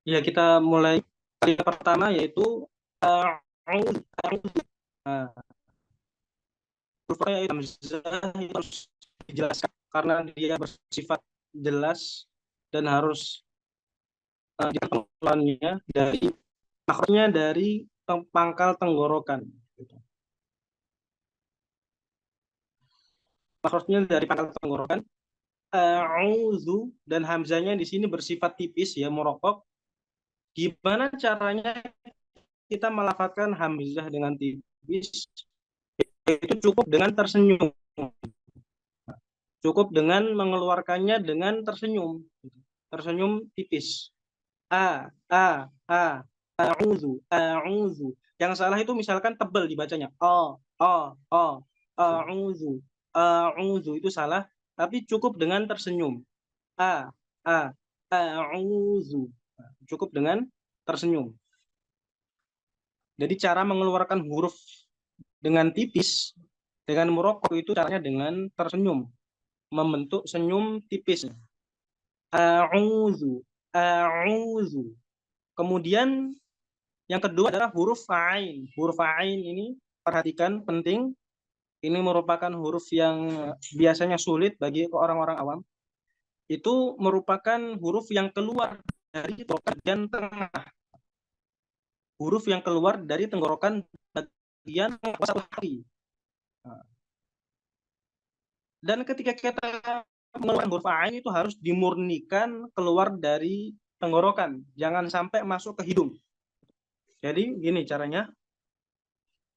Ya, kita mulai kalimat pertama yaitu nah, hurufnya hamzah itu harus dijelaskan karena dia bersifat jelas dan harus pelan-pelannya dari makhrajnya dari pangkal tenggorokan. Makhrajnya dari pangkal tenggorokan. A'udzu, dan hamzanya di sini bersifat tipis ya, murokok. Gimana caranya kita melafadzkan hamzah dengan tipis? Itu cukup dengan tersenyum. Cukup dengan mengeluarkannya dengan tersenyum. Tersenyum tipis. A'udzu, a'udzu. Yang salah itu misalkan tebal dibacanya. A'udzu, a'udzu itu salah, tapi cukup dengan tersenyum. A, a, a'udzu. Cukup dengan tersenyum. Jadi cara mengeluarkan huruf dengan tipis, dengan murokok itu caranya dengan tersenyum. Membentuk senyum tipis. A'udzu, a'udzu. Kemudian yang kedua adalah huruf ain. Huruf ain ini perhatikan, penting. Ini merupakan huruf yang biasanya sulit bagi orang-orang awam. Itu merupakan huruf yang keluar dari bagian tengah. Huruf yang keluar dari tenggorokan bagian wasat hati. Dan ketika kita mengeluarkan huruf ain itu harus dimurnikan keluar dari tenggorokan. Jangan sampai masuk ke hidung. Jadi gini caranya.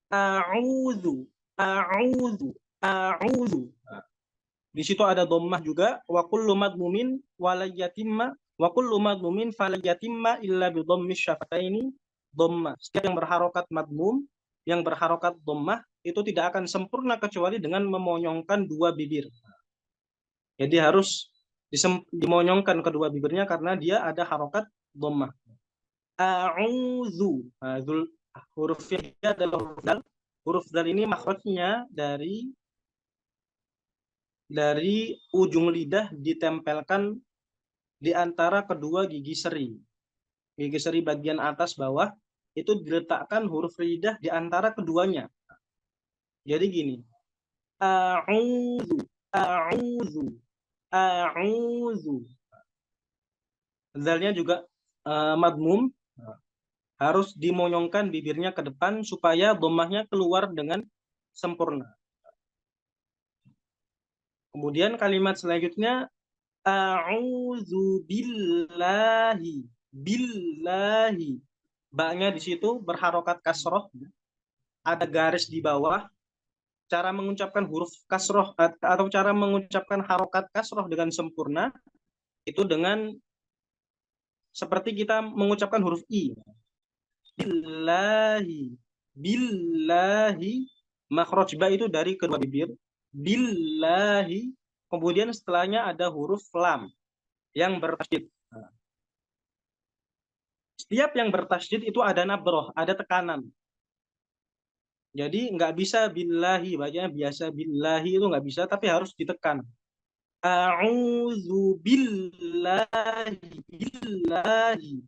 A'udzu, a'udzu, a'udzu. Di situ ada dhammah juga, wa kullu madmumin walayatimma, wa kullu madmumin falayatimma illa bi dhammis syafataini dhammah. Setiap yang berharokat madmum, yang berharokat dhammah itu tidak akan sempurna kecuali dengan memonyongkan dua bibir. Jadi harus dimonyongkan kedua bibirnya karena dia ada harokat dhammah. A'udzu. Hurufnya adalah huruf dal. Huruf dal ini makhrajnya dari ujung lidah ditempelkan di antara kedua gigi seri. Gigi seri bagian atas bawah itu diletakkan huruf lidah di antara keduanya. Jadi gini. A'udzu, a'udzu, a'udzu. Zalnya juga madmum. Harus dimonyongkan bibirnya ke depan supaya dhammahnya keluar dengan sempurna. Kemudian kalimat selanjutnya a'udzu billahi, billahi. Ba-nya di situ berharokat kasroh, ada garis di bawah. Cara mengucapkan huruf kasroh atau cara mengucapkan harokat kasroh dengan sempurna itu dengan seperti kita mengucapkan huruf i. Billahi, billahi, makhraj ba itu dari kedua bibir. Billahi, kemudian setelahnya ada huruf lam yang bertasydid. Setiap yang bertasydid itu ada nabroh, ada tekanan. Jadi nggak bisa billahi, bacanya biasa billahi itu nggak bisa, tapi harus ditekan. A'udzu billahi, billahi,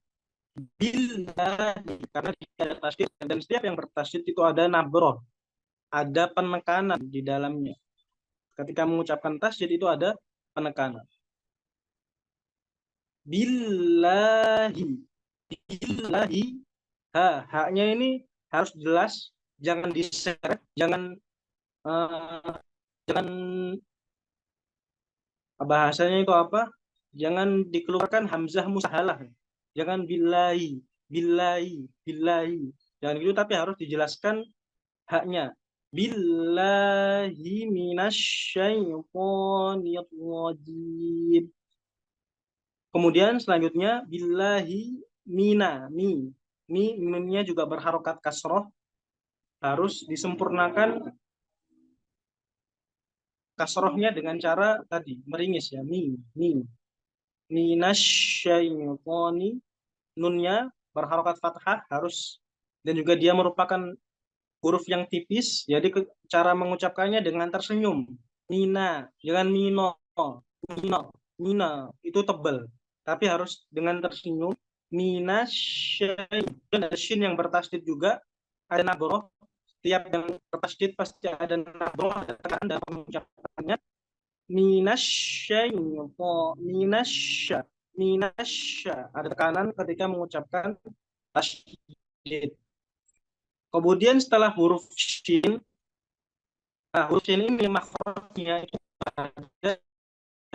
billahi, karena ada tasydid, dan setiap yang bertasydid itu ada nabroh, ada penekanan di dalamnya. Ketika mengucapkan tasydid itu ada penekanan. Billahi, billahi, haknya ini harus jelas, jangan diseret, jangan bahasanya itu apa? Jangan dikeluarkan hamzah musahalah. Jangan billahi, billahi, billahi. Jangan gitu, tapi harus dijelaskan haknya. Billahi minasyaitonir rajim. Kemudian selanjutnya billahi mina, minnya juga berharokat kasroh, harus disempurnakan kasrohnya dengan cara tadi meringis ya, minasyaitoni, nunnya berharokat fathah harus, dan juga dia merupakan huruf yang tipis, jadi cara mengucapkannya dengan tersenyum. Mina, jangan mino, mina itu tebal, tapi harus dengan tersenyum. Minasyaiton, dan shin yang bertasydid juga ada nabroh. Setiap yang bertasydid pasti ada nabroh, ada tekanan dalam pengucapannya. Minasyaiton, minasya, ada tekanan ketika mengucapkan tasydid. Kemudian setelah huruf shin, nah huruf shin ini makhrajnya itu ada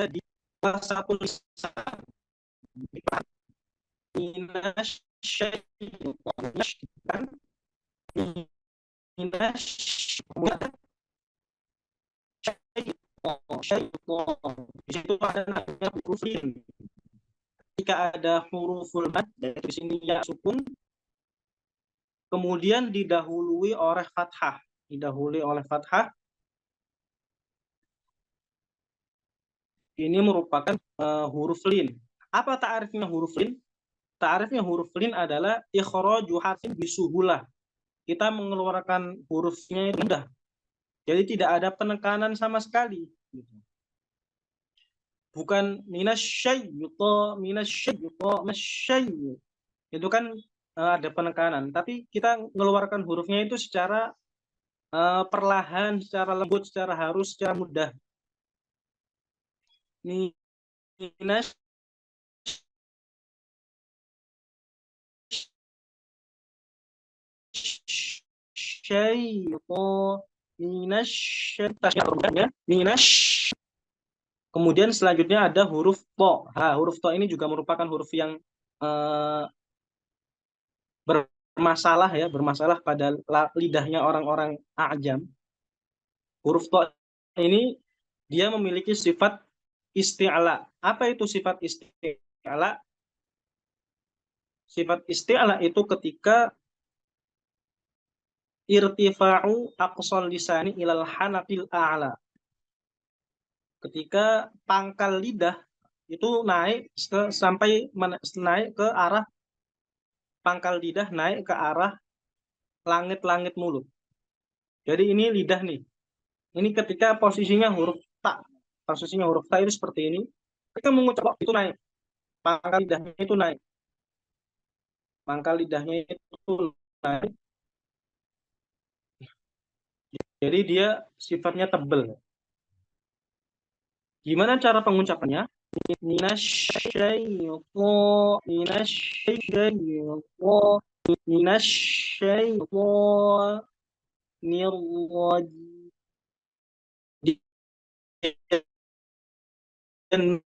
di salah satu lisan. Minasya, minasya, syaitan. Di situ ada namanya huruf shin. Ketika ada huruful mad, di sini ya sukun, kemudian didahului oleh fathah, ini merupakan huruf lin. Apa ta'arifnya huruf lin? Ta'arifnya huruf lin adalah ikhraju harfin bisuhulah. Kita mengeluarkan hurufnya itu mudah. Jadi tidak ada penekanan sama sekali. Bukan minasyaiton, itu kan ada penekanan, tapi kita mengeluarkan hurufnya itu secara perlahan, secara lembut, secara halus, secara mudah. Minas syaiton, minas. Kemudian selanjutnya ada huruf to. Huruf to ini juga merupakan huruf yang bermasalah pada lidahnya orang-orang A'jam. Huruf to ini dia memiliki sifat isti'la. Apa itu sifat isti'la? Sifat isti'la itu ketika irtifa'u aqsal lisani ilal hanaqil a'la. Ketika pangkal lidah itu naik sampai naik ke arah pangkal lidah, naik ke arah langit-langit mulut. Jadi ini lidah nih. Ini ketika posisinya huruf ta. Posisinya huruf ta itu seperti ini. Ketika mengucap itu naik. Pangkal lidahnya itu naik. Pangkal lidahnya itu naik. Jadi dia sifatnya tebal. Gimana cara pengucapannya? Minasyaiton, minasyaiton, minasyaiton, nirrajim. Dan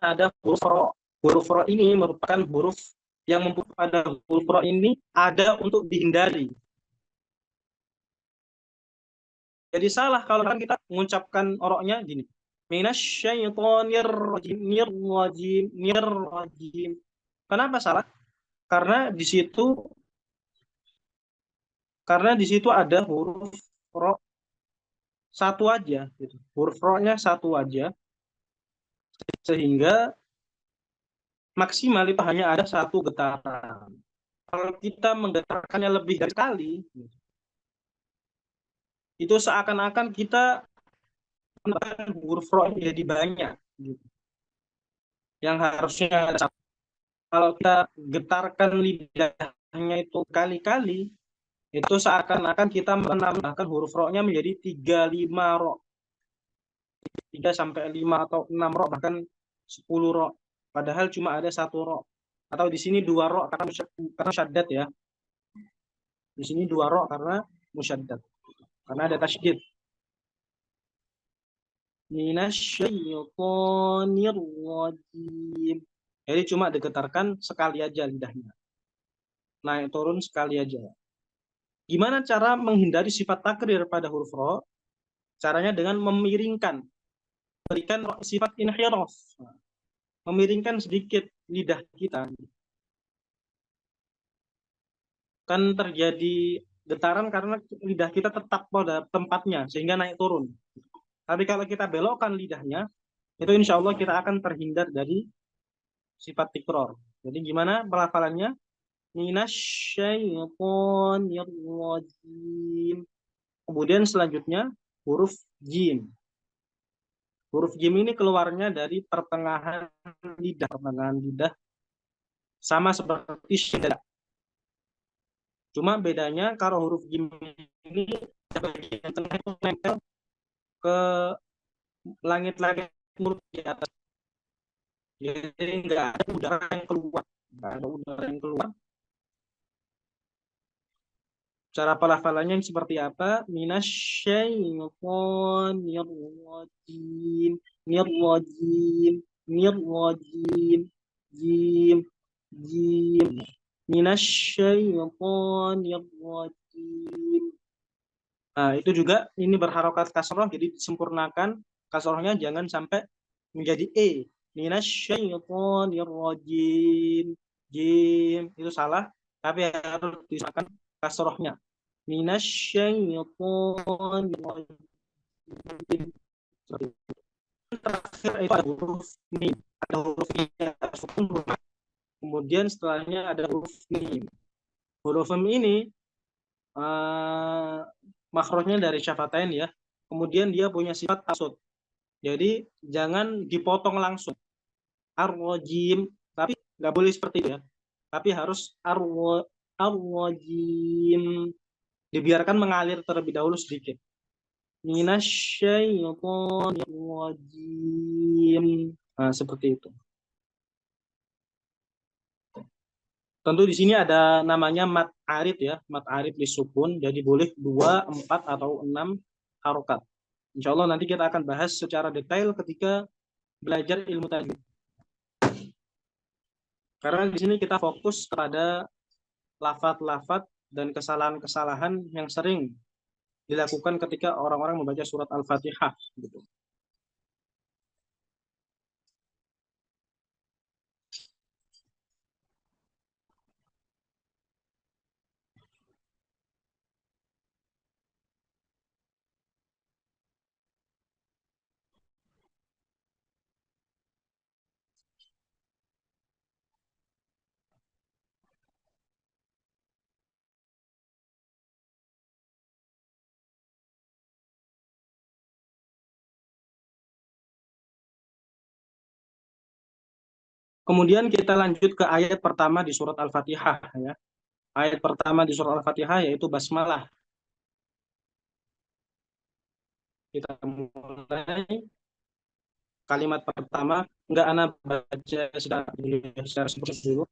ada huruf ro. Huruf ro ini merupakan huruf yang pada huruf ro ini ada untuk dihindari. Jadi salah kalau kan kita mengucapkan oroknya gini. Minasyaitonirrajim, nirrajim. Kenapa salah? Karena di situ ada huruf ro satu aja, gitu. Huruf ro-nya satu aja, sehingga maksimal itu hanya ada satu getaran. Kalau kita menggetarkannya lebih dari sekali, itu seakan-akan kita menekan huruf ro jadi banyak, gitu. Yang harusnya ada satu. Kalau kita getarkan lidahnya itu kali-kali, itu seakan-akan kita menambahkan huruf ro-nya menjadi 3-5 ro. 3 sampai 5 atau 6 ro, bahkan 10 ro. Padahal cuma ada satu ro. Atau di sini 2 ro karena musyaddad ya. Di sini 2 ro karena musyaddad. Karena ada tasydid. Minasyaitonir rajim. Jadi cuma digetarkan sekali aja lidahnya. Naik turun sekali aja. Gimana cara menghindari sifat takrir pada huruf ro? Caranya dengan memiringkan, berikan sifat inhiraf, memiringkan sedikit lidah kita. Kan terjadi getaran karena lidah kita tetap pada tempatnya sehingga naik turun. Tapi kalau kita belokkan lidahnya, itu insya Allah kita akan terhindar dari sifat tikror. Jadi gimana pelafalannya? Minasyaitonir rajim. Kemudian selanjutnya huruf jim. Huruf jim ini keluarnya dari pertengahan lidah, sama seperti syadda. Cuma bedanya kalau huruf jim ini bagian tengah itu nempel ke langit-langit mulut di atas. Jadi nggak ada udara yang keluar. Nggak ada udara yang keluar. Cara pelafalannya seperti apa? Minasyaitonir rajim, nirrajim, nirrajim, jim, jim. Minasyaitonir rajim. Nah, itu juga ini berharokat kasroh, jadi disempurnakan kasrohnya jangan sampai menjadi e. Minasyaitonir rajim, jim, itu salah, tapi harus disempurnakan kasrohnya. Minasyaitonir rajim. Terakhir itu ada huruf mim, ada huruf i, kemudian setelahnya ada huruf mim. Huruf mim ini uh, makhrajnya dari syafatain ya. Kemudian dia punya sifat asut. Jadi jangan dipotong langsung. Ar-rajim, tapi nggak boleh seperti itu ya. Tapi harus ar-rajim. Dibiarkan mengalir terlebih dahulu sedikit. Minasyaitonir rajim. Nah, seperti itu. Tentu di sini ada namanya mat arid ya, mat arid disukun. Jadi boleh 2, 4 atau 6 harokat. Insya Allah nanti kita akan bahas secara detail ketika belajar ilmu tajwid. Karena di sini kita fokus kepada lafaz-lafaz dan kesalahan-kesalahan yang sering dilakukan ketika orang-orang membaca surat Al-Fatihah. Gitu. Kemudian kita lanjut ke ayat pertama di surat Al-Fatihah. Ya. Ayat pertama di surat Al-Fatihah yaitu basmalah. Kita mulai kalimat pertama. Enggak, anak baca secara sempurna dulu.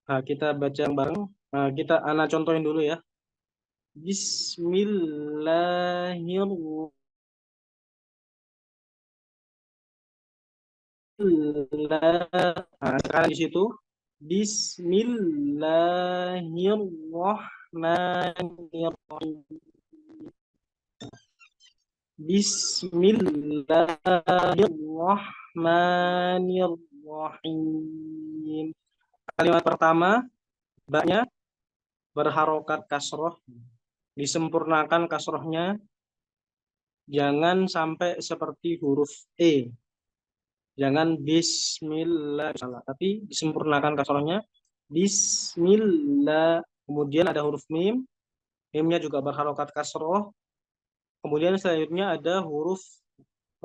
Nah, kita baca yang bareng. Nah, kita anak contohin dulu ya. Bismillahirrahmanirrahim. Nah, sekarang di situ Bismillahirrahmanirrahim. Bismillahirrahmanirrahim. Kalimat pertama, baknya berharokat kasroh, disempurnakan kasrohnya, jangan sampai seperti huruf E. Jangan bismillah, salah, tapi disempurnakan kasrohnya. Bismillah. Kemudian ada huruf mim, mimnya juga berharokat kasroh. Kemudian selanjutnya ada huruf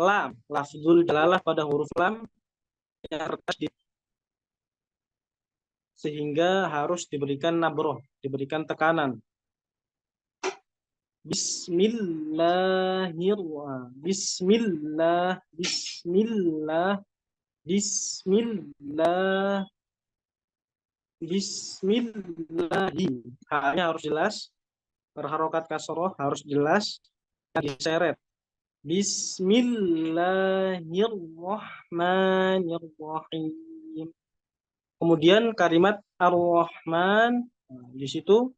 lam, lafzul jalalah pada huruf lam yang sehingga harus diberikan nabroh, diberikan tekanan. Bismillahirrahmanirrahim. Bismillah, bismillah, bismillah, bismillahi. Hanya harus jelas, berharokat kasroh harus jelas, diseret. Bismillahirrahmanirrahim. Kemudian kalimat Ar-Rahman, di situ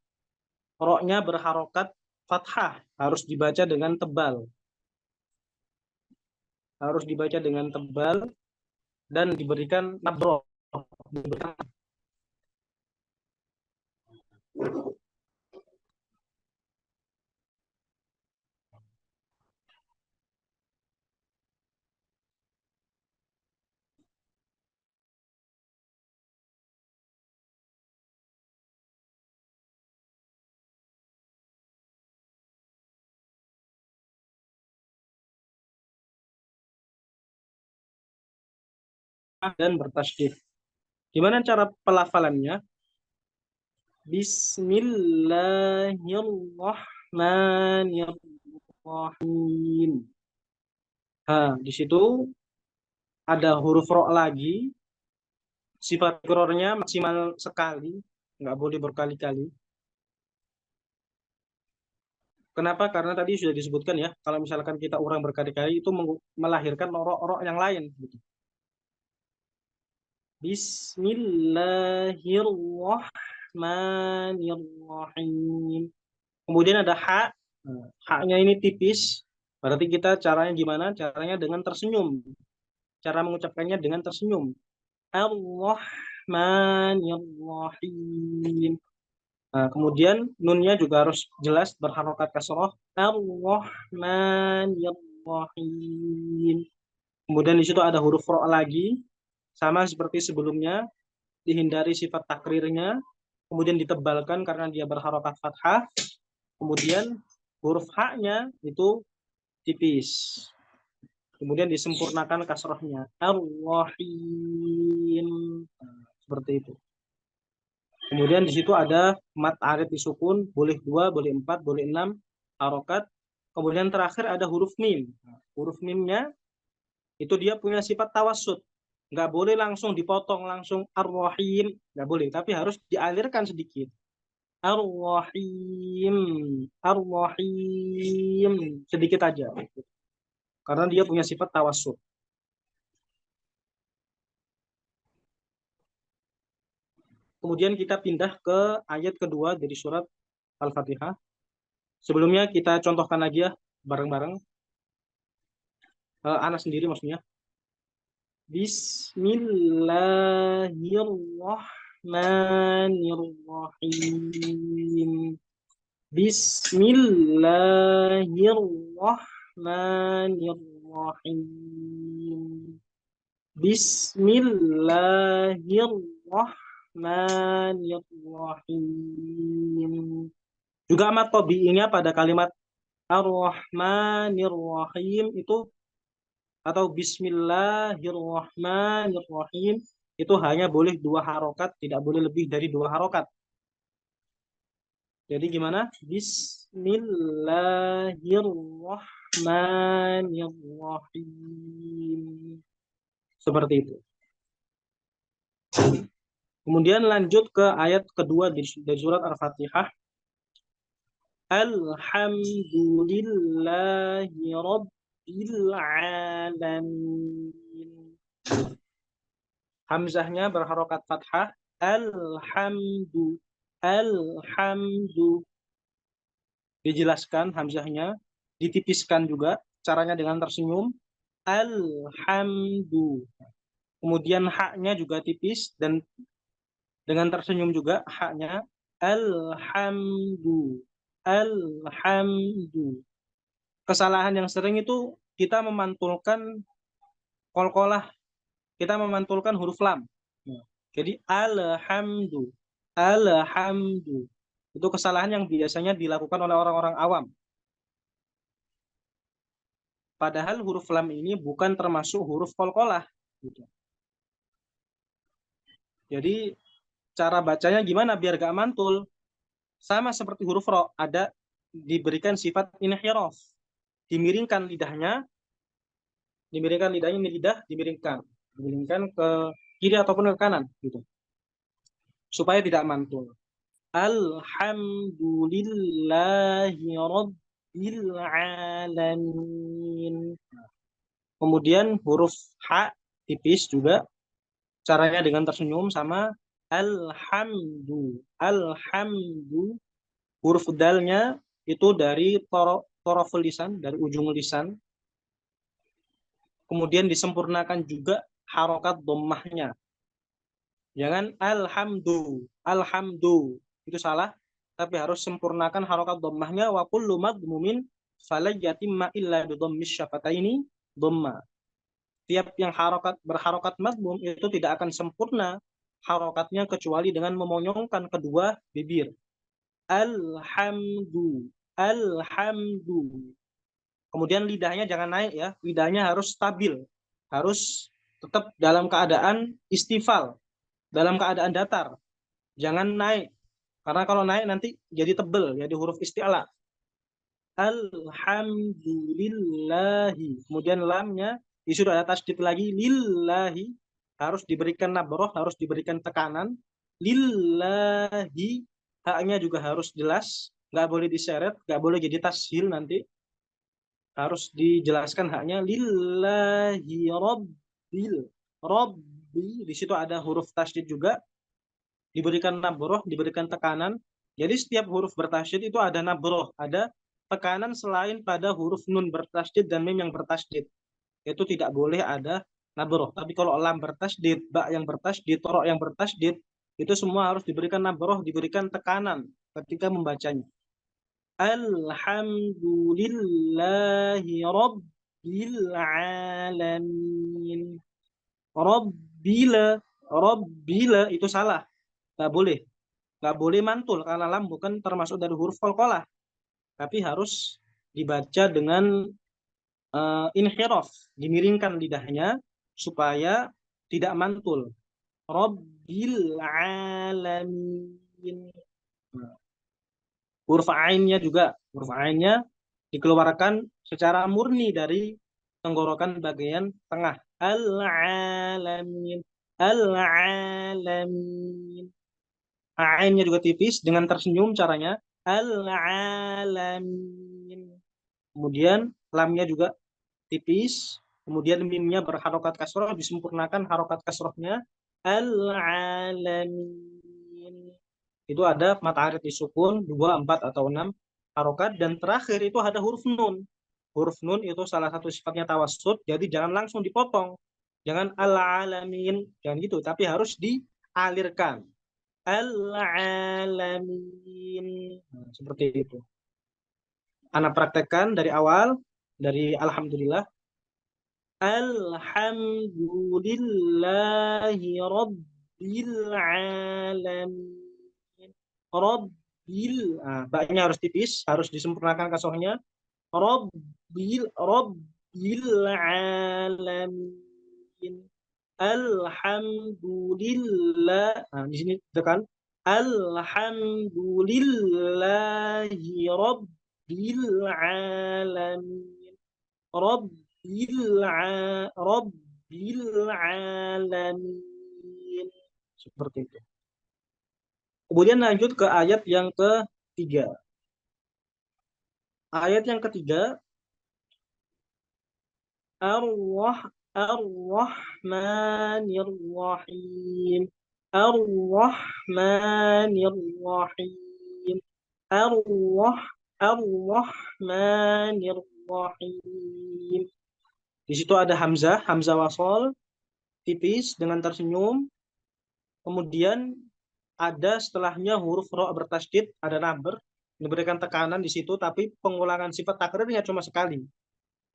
roknya berharokat fathah, harus dibaca dengan tebal. Harus dibaca dengan tebal dan diberikan nabroh. dan bertasydid. Gimana cara pelafalannya? Bismillahirrahmanirrahim. Nah, di situ ada huruf ro lagi. Sifat takrornya maksimal sekali, nggak boleh berkali-kali. Kenapa? Karena tadi sudah disebutkan ya, kalau misalkan kita urang berkali-kali itu melahirkan ro yang lain. Gitu. Bismillahirrahmanirrahim. Kemudian ada ha. Nah, haknya ini tipis. Berarti kita caranya gimana? Caranya dengan tersenyum. Cara mengucapkannya dengan tersenyum. Ar-Rahmanir-Rahim. Nah, kemudian nunnya juga harus jelas berharokat kasroh. Ar-Rahmanir-Rahim. Kemudian di situ ada huruf ro lagi, sama seperti sebelumnya, dihindari sifat takrirnya, kemudian ditebalkan karena dia berharokat fathah, kemudian huruf haknya itu tipis. Kemudian disempurnakan kasrohnya. Ar-Rahim. Nah, seperti itu. Kemudian di situ ada mat arid disukun, boleh 2, boleh 4, boleh 6 harokat. Kemudian terakhir ada huruf mim. Huruf mimnya itu dia punya sifat tawassut. Nggak boleh langsung dipotong, langsung ar-rahim. Nggak boleh, tapi harus dialirkan sedikit. Ar-rahim. Ar-rahim. Sedikit aja. Karena dia punya sifat tawassut. Kemudian kita pindah ke ayat kedua dari surat Al-Fatihah. Sebelumnya kita contohkan lagi ya, bareng-bareng. Anak sendiri maksudnya. Bismillahirrahmanirrahim. Bismillahirrahmanirrahim. Bismillahirrahmanirrahim. Juga amat tabi'inya pada kalimat Ar-Rahmanir-Rahim itu atau Bismillahirrahmanirrahim itu hanya boleh 2 harokat, tidak boleh lebih dari 2 harokat. Jadi gimana? Bismillahirrahmanirrahim. Seperti itu. Kemudian lanjut ke ayat kedua dari surat Al-Fatihah. Alhamdulillahi Rabbil Alamin. Hamzahnya berharokat fathah. Alhamdu. Alhamdu. Dijelaskan hamzahnya. Ditipiskan juga. Caranya dengan tersenyum. Alhamdu. Kemudian haknya juga tipis. Dan dengan tersenyum juga haknya. Alhamdu. Alhamdu. Kesalahan yang sering itu kita memantulkan qalqalah. Kita memantulkan huruf lam. Jadi alhamdu. Alhamdu. Itu kesalahan yang biasanya dilakukan oleh orang-orang awam. Padahal huruf lam ini bukan termasuk huruf qalqalah. Gitu. Jadi cara bacanya gimana biar gak mantul? Sama seperti huruf ro, ada diberikan sifat inhiraf. Dimiringkan lidahnya ini lidah dimiringkan ke kiri ataupun ke kanan gitu. Supaya tidak mantul. Alhamdulillahi Rabbil Alamin. Kemudian huruf H tipis juga. Caranya dengan tersenyum sama alhamdu. Alhamdu. Huruf dalnya itu dari toroful lisan, dari ujung lisan. Kemudian disempurnakan juga harokat dhammahnya. Jangan alhamdu. Alhamdu. Itu salah. Tapi harus sempurnakan harokat dhammahnya. Wa kullu madmumin falayatimma illa bidhammis syafataini dhamma. Tiap yang berharokat madmum itu tidak akan sempurna harokatnya kecuali dengan memonyongkan kedua bibir. Alhamdu. Alhamdu. Kemudian lidahnya jangan naik ya. Lidahnya harus stabil. Harus tetap dalam keadaan istifal, dalam keadaan datar. Jangan naik. Karena kalau naik nanti jadi tebel, jadi huruf isti'la. Alhamdulillahi. Kemudian lamnya disuruh ada tasdid lagi. Lillahi. Harus diberikan nabroh, harus diberikan tekanan. Lillahi. Haknya juga harus jelas. Nggak boleh diseret, nggak boleh jadi tashil nanti. Harus dijelaskan haknya. Lillahi rabbil. Rabbi. Di situ ada huruf tasdid juga. Diberikan nabroh, diberikan tekanan. Jadi setiap huruf bertasydid itu ada nabroh, ada tekanan selain pada huruf nun bertasydid dan mim yang bertasydid. Itu tidak boleh ada nabroh. Tapi kalau lam bertasydid, ba yang bertasydid, ro yang bertasydid, itu semua harus diberikan nabroh, diberikan tekanan ketika membacanya. Alhamdulillahi rabbil alamin. Rabbila, rabbila itu salah. Nggak boleh. Nggak boleh mantul karena lam bukan termasuk dari huruf qalqalah, tapi harus dibaca dengan inhiraf, dimiringkan lidahnya supaya tidak mantul. Rabbil alamin. Huruf ainnya juga, huruf ainnya dikeluarkan secara murni dari tenggorokan bagian tengah. Al-alamin. Al-alamin. Ainnya juga tipis dengan tersenyum caranya. Al-alamin. Kemudian lamnya juga tipis. Kemudian mimnya berharokat kasroh, disempurnakan harokat kasrohnya. Al-alamin. Itu ada mata arid disukun 2, 4, atau 6 harokat. Dan terakhir itu ada huruf nun. Huruf nun itu salah satu sifatnya tawassut, jadi jangan langsung dipotong. Jangan al-alamin, jangan gitu, tapi harus dialirkan. Al-alamin. Nah, seperti itu. Anak praktekkan dari awal, dari alhamdulillah. Alhamdulillahi rabbil alamin. Rabbil, nah, baknya harus tipis, harus disempurnakan kasrohnya. Rabbil alamin. Alhamdulillah. Nah, di sini tekan. Alhamdulillahi rabbil alamin. Rabbil alamin. Seperti itu. Kemudian lanjut ke ayat yang ketiga. Ayat yang ketiga, Ar-Rahmanir Rahim. Ar-Rahmanir Rahim. Ar-Rahmanir Rahim. Di situ ada hamzah, hamzah wasol, tipis dengan tersenyum. Kemudian ada setelahnya huruf ro bertasydid, ada naber, diberikan tekanan di situ, tapi pengulangan sifat takrirnya cuma sekali.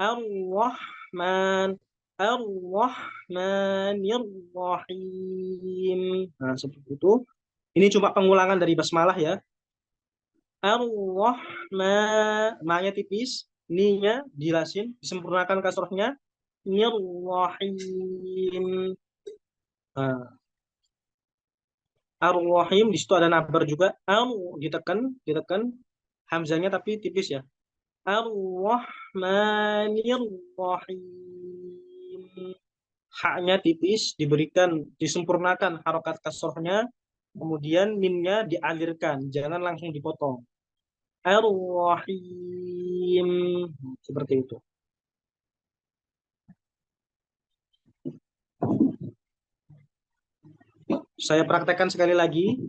Ar-Rahman, Ar-Rahmanir Rahim. Nah, seperti itu. Ini cuma pengulangan dari basmalah ya. Ar-Rahman, ma-nya tipis, ni-nya dilasin, disempurnakan kasrohnya. Nir-Rahim. Nah, Ar-Rahim di situ ada nabar juga. Ditekan hamzanya tapi tipis ya. Ar-Rahmanir Rahim. Haknya tipis, disempurnakan harokat kasrohnya, kemudian mimnya dialirkan, jangan langsung dipotong. Ar-Rahim. Seperti itu. Saya praktekkan sekali lagi.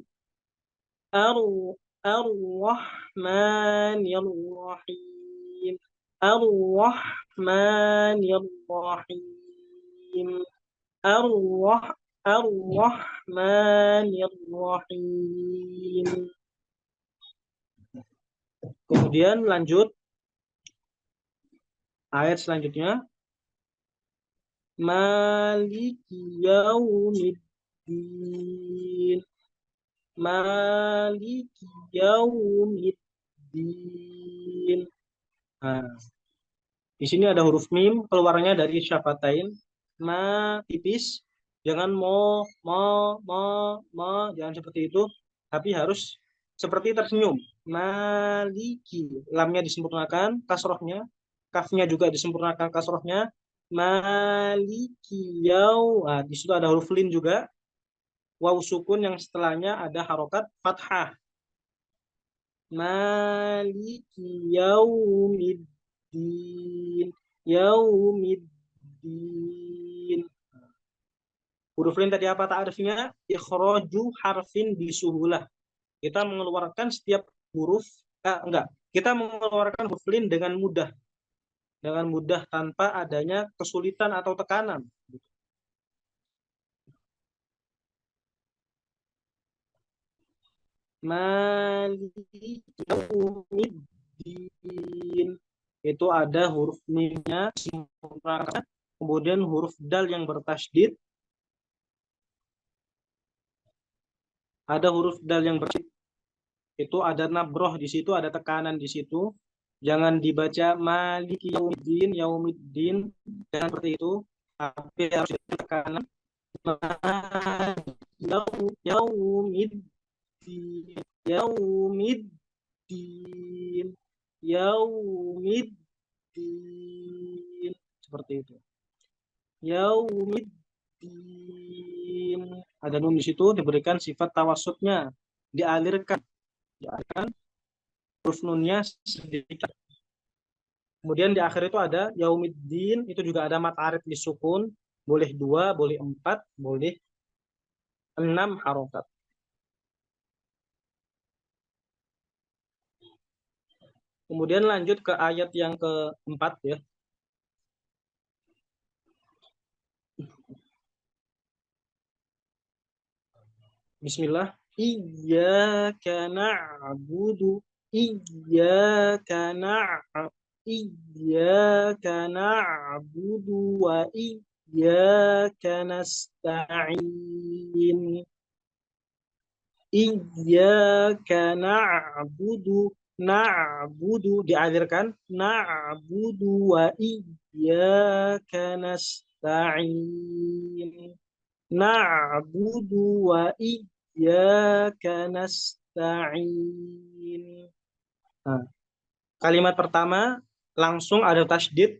Ar-Rahmanir Rahim. Ar-Rahmanir Rahim. Ar-Rahmanir Rahim. Kemudian lanjut ayat selanjutnya. Maliki yaumiddin. Maliki yaumiddin. Nah, di sini ada huruf mim keluarnya dari syafatain. ma tipis, jangan jangan seperti itu, tapi harus seperti tersenyum. Maliki, lamnya disempurnakan, kasrohnya, kafnya juga disempurnakan kasrohnya. Maliki nah, di situ ada huruf lin juga, waw sukun yang setelahnya ada harokat fathah. Maliki yaumiddin. Yaumiddin. Huruf lin tadi apa ta'rifnya? Ikhraju harfin bisuhulah. Kita mengeluarkan setiap huruf, enggak. Kita mengeluarkan huruf lin dengan mudah. Dengan mudah tanpa adanya kesulitan atau tekanan. Maliki yaumiddin. Itu ada huruf mimnya, kemudian huruf dal yang bertasydid, ada huruf dal yang bertasydid, itu ada nabroh di situ, ada tekanan di situ. Jangan dibaca maliki yaumiddin, yaumiddin, jangan seperti itu, tapi harus ada tekanan. Yaumiddin, yaumiddin, yaumiddin, seperti itu. Yaumiddin. Ada nun di situ diberikan sifat tawasutnya, dialirkan huruf nunnya sedikit. Kemudian di akhir itu ada yaumiddin, itu juga ada mat arid disukun, boleh 2, boleh 4, boleh 6 harokat. Kemudian lanjut ke ayat yang keempat ya. Bismillah. Iyyaka na'budu. Iyyaka na'budu wa iyyaka nasta'in. Iyyaka na'budu dialirkan, na'budu wa iyyaka nasta'in. Na'budu wa iyyaka nasta'in. Nah, kalimat pertama langsung ada tasydid.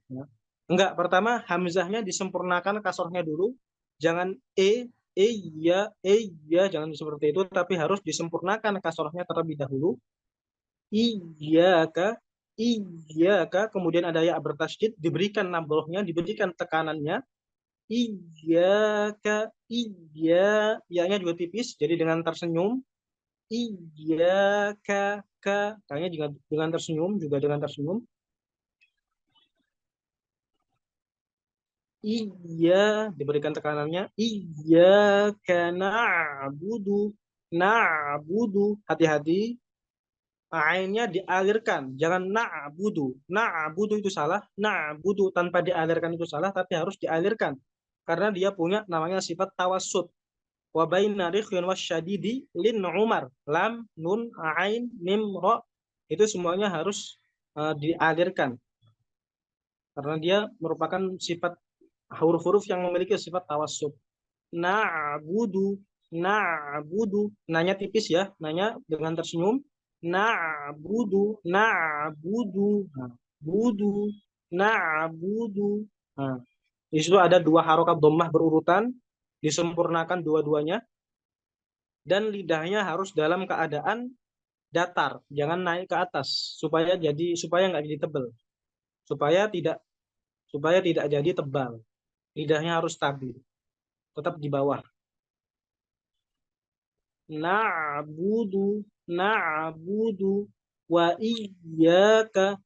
Enggak, pertama hamzahnya disempurnakan kasrohnya dulu. Jangan ya, jangan seperti itu, tapi harus disempurnakan kasrohnya terlebih dahulu. Iyyaka, kemudian ada ya bertasydid, diberikan nabrohnya, diberikan tekanannya. Iyyaka, ya-nya juga tipis, jadi dengan tersenyum. Iyyaka, kayaknya juga dengan tersenyum. Iya, diberikan tekanannya. Iyyaka na'budu. Hati-hati, ainnya dialirkan. Jangan na'budu. Na'budu itu salah. Na'budu tanpa dialirkan itu salah, tapi harus dialirkan. Karena dia punya namanya sifat tawassut. Wa baina rikhin wasyadidi lin umar. Lam, nun, ain, mim, ro. Itu semuanya harus dialirkan. Karena dia merupakan sifat huruf-huruf yang memiliki sifat tawassut. Na'budu. Nanya tipis ya, nanya dengan tersenyum. Na'budu. Budu. Na'budu. Nah, di situ ada 2 harokat dhammah berurutan, disempurnakan dua-duanya, dan lidahnya harus dalam keadaan datar, jangan naik ke atas supaya nggak jadi tebal, supaya tidak jadi tebal. Lidahnya harus stabil, tetap di bawah. Na'budu wa iyyaka.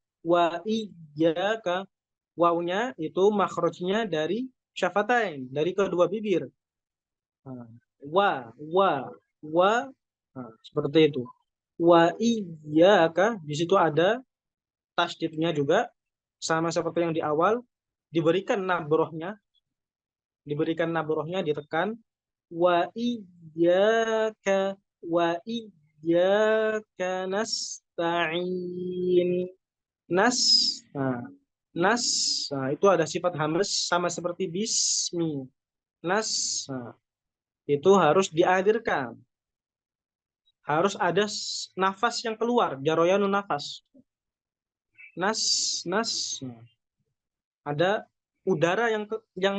Wawnya itu makhrajnya dari syafatain, dari kedua bibir. Wa. Seperti itu. Wa iyyaka, di situ ada tasydidnya juga, sama seperti yang di awal, diberikan nabrohnya, ditekan. Wa iyyaka nasta'in. Nas, nah, itu ada sifat hamas sama seperti bismi. Nas, nah, itu harus dialirkan. Harus ada nafas yang keluar, jaroyanu nafas. Nas, nas, nah, ada udara yang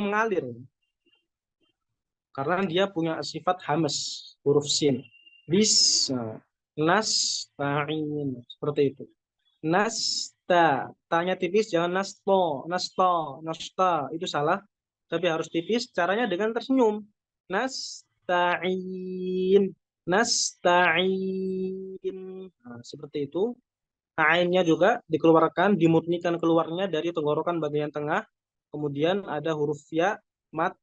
mengalir karena dia punya sifat hamas, huruf sin. Bis, nah, nas, ta'in, seperti itu. Nasta, tanya tipis, jangan nasto, nasto, nasta, itu salah. Tapi harus tipis, caranya dengan tersenyum. Nasta'in, nasta'in. Nah, seperti itu. Ainnya juga dikeluarkan, dimurnikan keluarnya dari tenggorokan bagian tengah. Kemudian ada huruf ya, mat,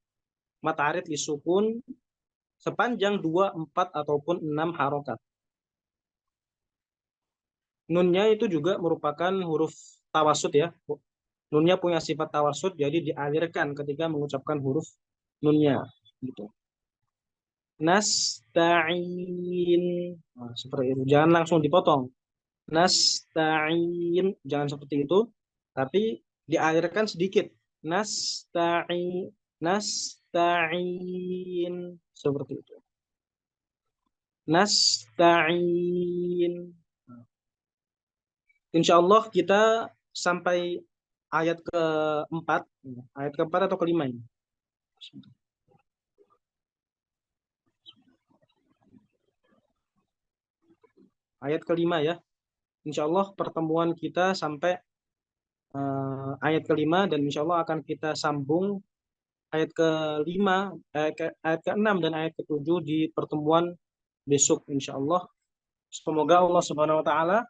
mat arid disukun sepanjang 2, 4, ataupun 6 harokat. Nunnya itu juga merupakan huruf tawasud ya. Nunnya punya sifat tawasud, jadi dialirkan ketika mengucapkan huruf nunnya. Gitu. Nasta'in. Nah, seperti itu. Jangan langsung dipotong. Nasta'in. Jangan seperti itu. Tapi dialirkan sedikit. Nasta'in. Nasta'in. Seperti itu. Nasta'in. Insya Allah kita sampai ayat keempat. Ayat keempat atau kelima ini. Ayat kelima ya. Insya Allah pertemuan kita sampai ayat kelima dan insya Allah akan kita sambung ayat kelima, ayat keenam dan ayat ketujuh di pertemuan besok insya Allah. Semoga Allah Subhanahu Wa Taala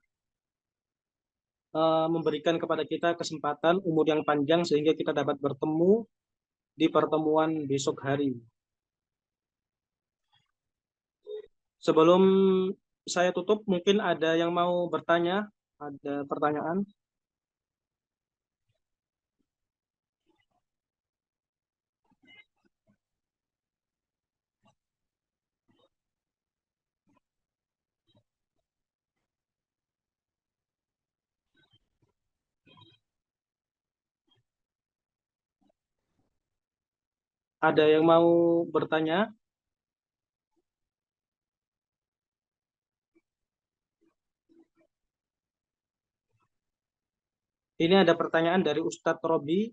memberikan kepada kita kesempatan umur yang panjang sehingga kita dapat bertemu di pertemuan besok hari. Sebelum saya tutup, mungkin ada yang mau bertanya, ada pertanyaan. Ada yang mau bertanya? Ini ada pertanyaan dari Ustadz Robi.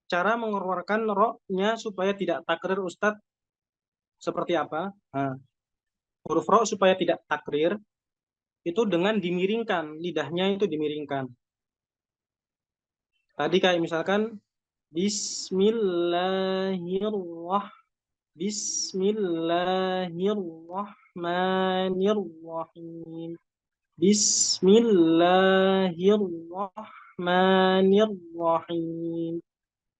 Cara mengeluarkan ro-nya supaya tidak takrir Ustadz seperti apa? Nah, huruf ro supaya tidak takrir itu dengan dimiringkan, lidahnya itu dimiringkan. Tadi kayak misalkan Bismillahirrahmanirrahim. Bismillahirrahmanirrahim. Bismillahirrahmanirrahim.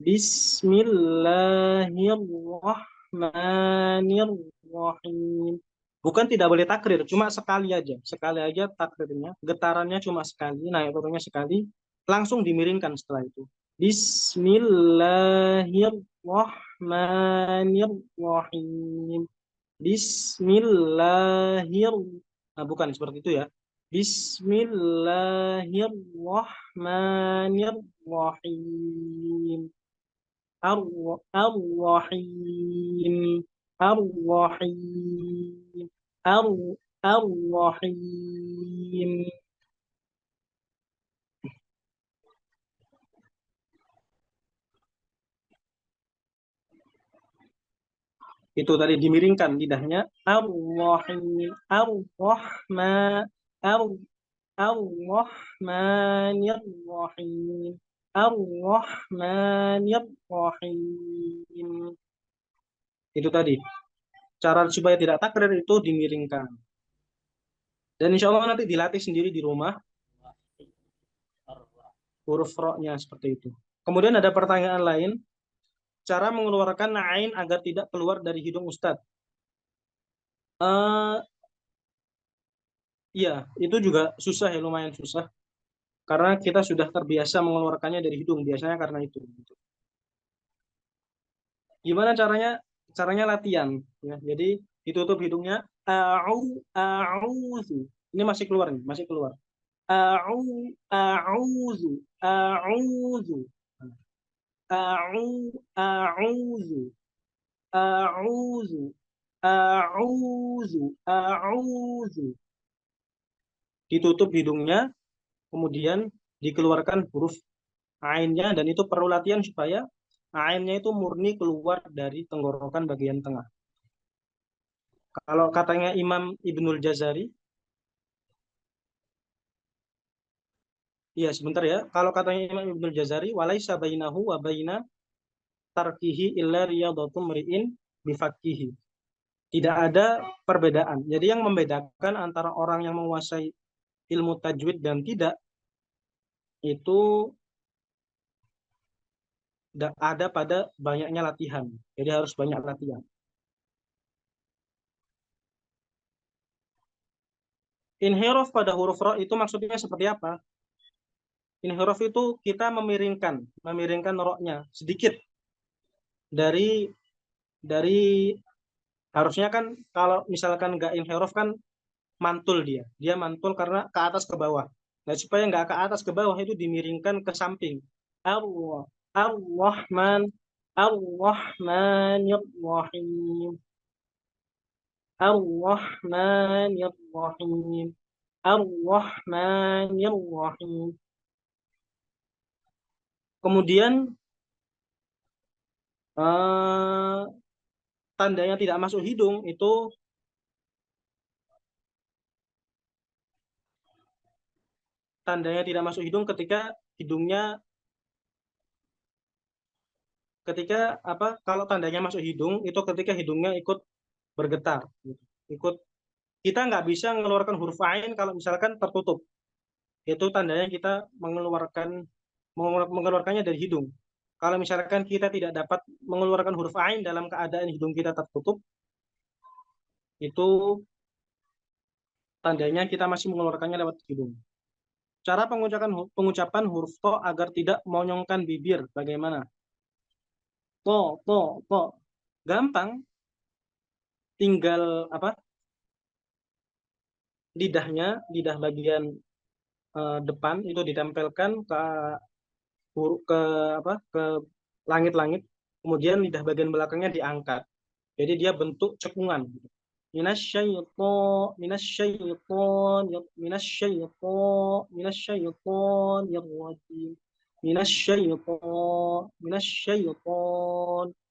Bismillahirrahmanirrahim. Bukan tidak boleh takrir, cuma sekali aja. Sekali aja takrirnya, getarannya cuma sekali, naik turunnya sekali, langsung dimiringkan setelah itu. Bismillahirrahmanirrahim. Bismillahirrahmanirrahim. Nah, bukan seperti itu ya. Bismillahirrahmanirrahim. Ar-Rahim. Ar-Rahim. Ar-Rahim. Itu tadi dimiringkan lidahnya. Ar-Rahim. Ar-Rahman. Ar-Rahmanirrahim. Ar-Rahmanirrahim. Itu tadi. Cara supaya tidak takrir itu dimiringkan. Dan insya Allah nanti dilatih sendiri di rumah. Huruf ro-nya seperti itu. Kemudian ada pertanyaan lain. Cara mengeluarkan ain agar tidak keluar dari hidung Ustadz. Iya, itu juga susah ya, lumayan susah. Karena kita sudah terbiasa mengeluarkannya dari hidung, biasanya karena itu. Gimana caranya? Caranya latihan. Ya. Jadi ditutup hidungnya. Au, au. Ini masih keluar nih, masih keluar. a'udzu, a'udzu, a'udzu, a'udzu, a'udzu, a'udzu. Ditutup hidungnya, kemudian dikeluarkan huruf ainnya, dan itu perlu latihan supaya ainnya itu murni keluar dari tenggorokan bagian tengah. Kalau katanya Imam Ibnul Jazari, iya sebentar ya. Kalau katanya Imam Ibnul Jazari, walaisa bainahu wa baina tarkihi illa riyadatum mri'in bifakihi. Tidak ada perbedaan. Jadi yang membedakan antara orang yang menguasai ilmu tajwid dan tidak itu ada pada banyaknya latihan. Jadi harus banyak latihan. Inhiraf pada huruf ro itu maksudnya seperti apa? Inhiraf itu kita memiringkan roknya sedikit dari dari harusnya kan kalau misalkan nggak inhiraf kan mantul dia mantul karena ke atas ke bawah. Nah supaya nggak ke atas ke bawah itu dimiringkan ke samping. Allah, Ar-Rahman, Ar-Rahmanir-Rahim, Ar-Rahmanir-Rahim, Ar-Rahmanir-Rahim. Kemudian eh, tandanya tidak masuk hidung itu tandanya tidak masuk hidung ketika hidungnya ketika apa kalau tandanya masuk hidung itu ketika hidungnya ikut bergetar gitu. Ikut kita nggak bisa mengeluarkan huruf ain kalau misalkan tertutup. Itu tandanya kita mengeluarkannya dari hidung. Kalau misalkan kita tidak dapat mengeluarkan huruf ain dalam keadaan hidung kita tertutup, itu tandanya kita masih mengeluarkannya lewat hidung. Cara pengucapan huruf to agar tidak monyongkan bibir bagaimana? To. Gampang, tinggal apa? Lidah bagian depan itu ditempelkan ke apa? Ke langit-langit, kemudian lidah bagian belakangnya diangkat. Jadi dia bentuk cekungan. Minasyaiton, ya rajim. Minasyaiton.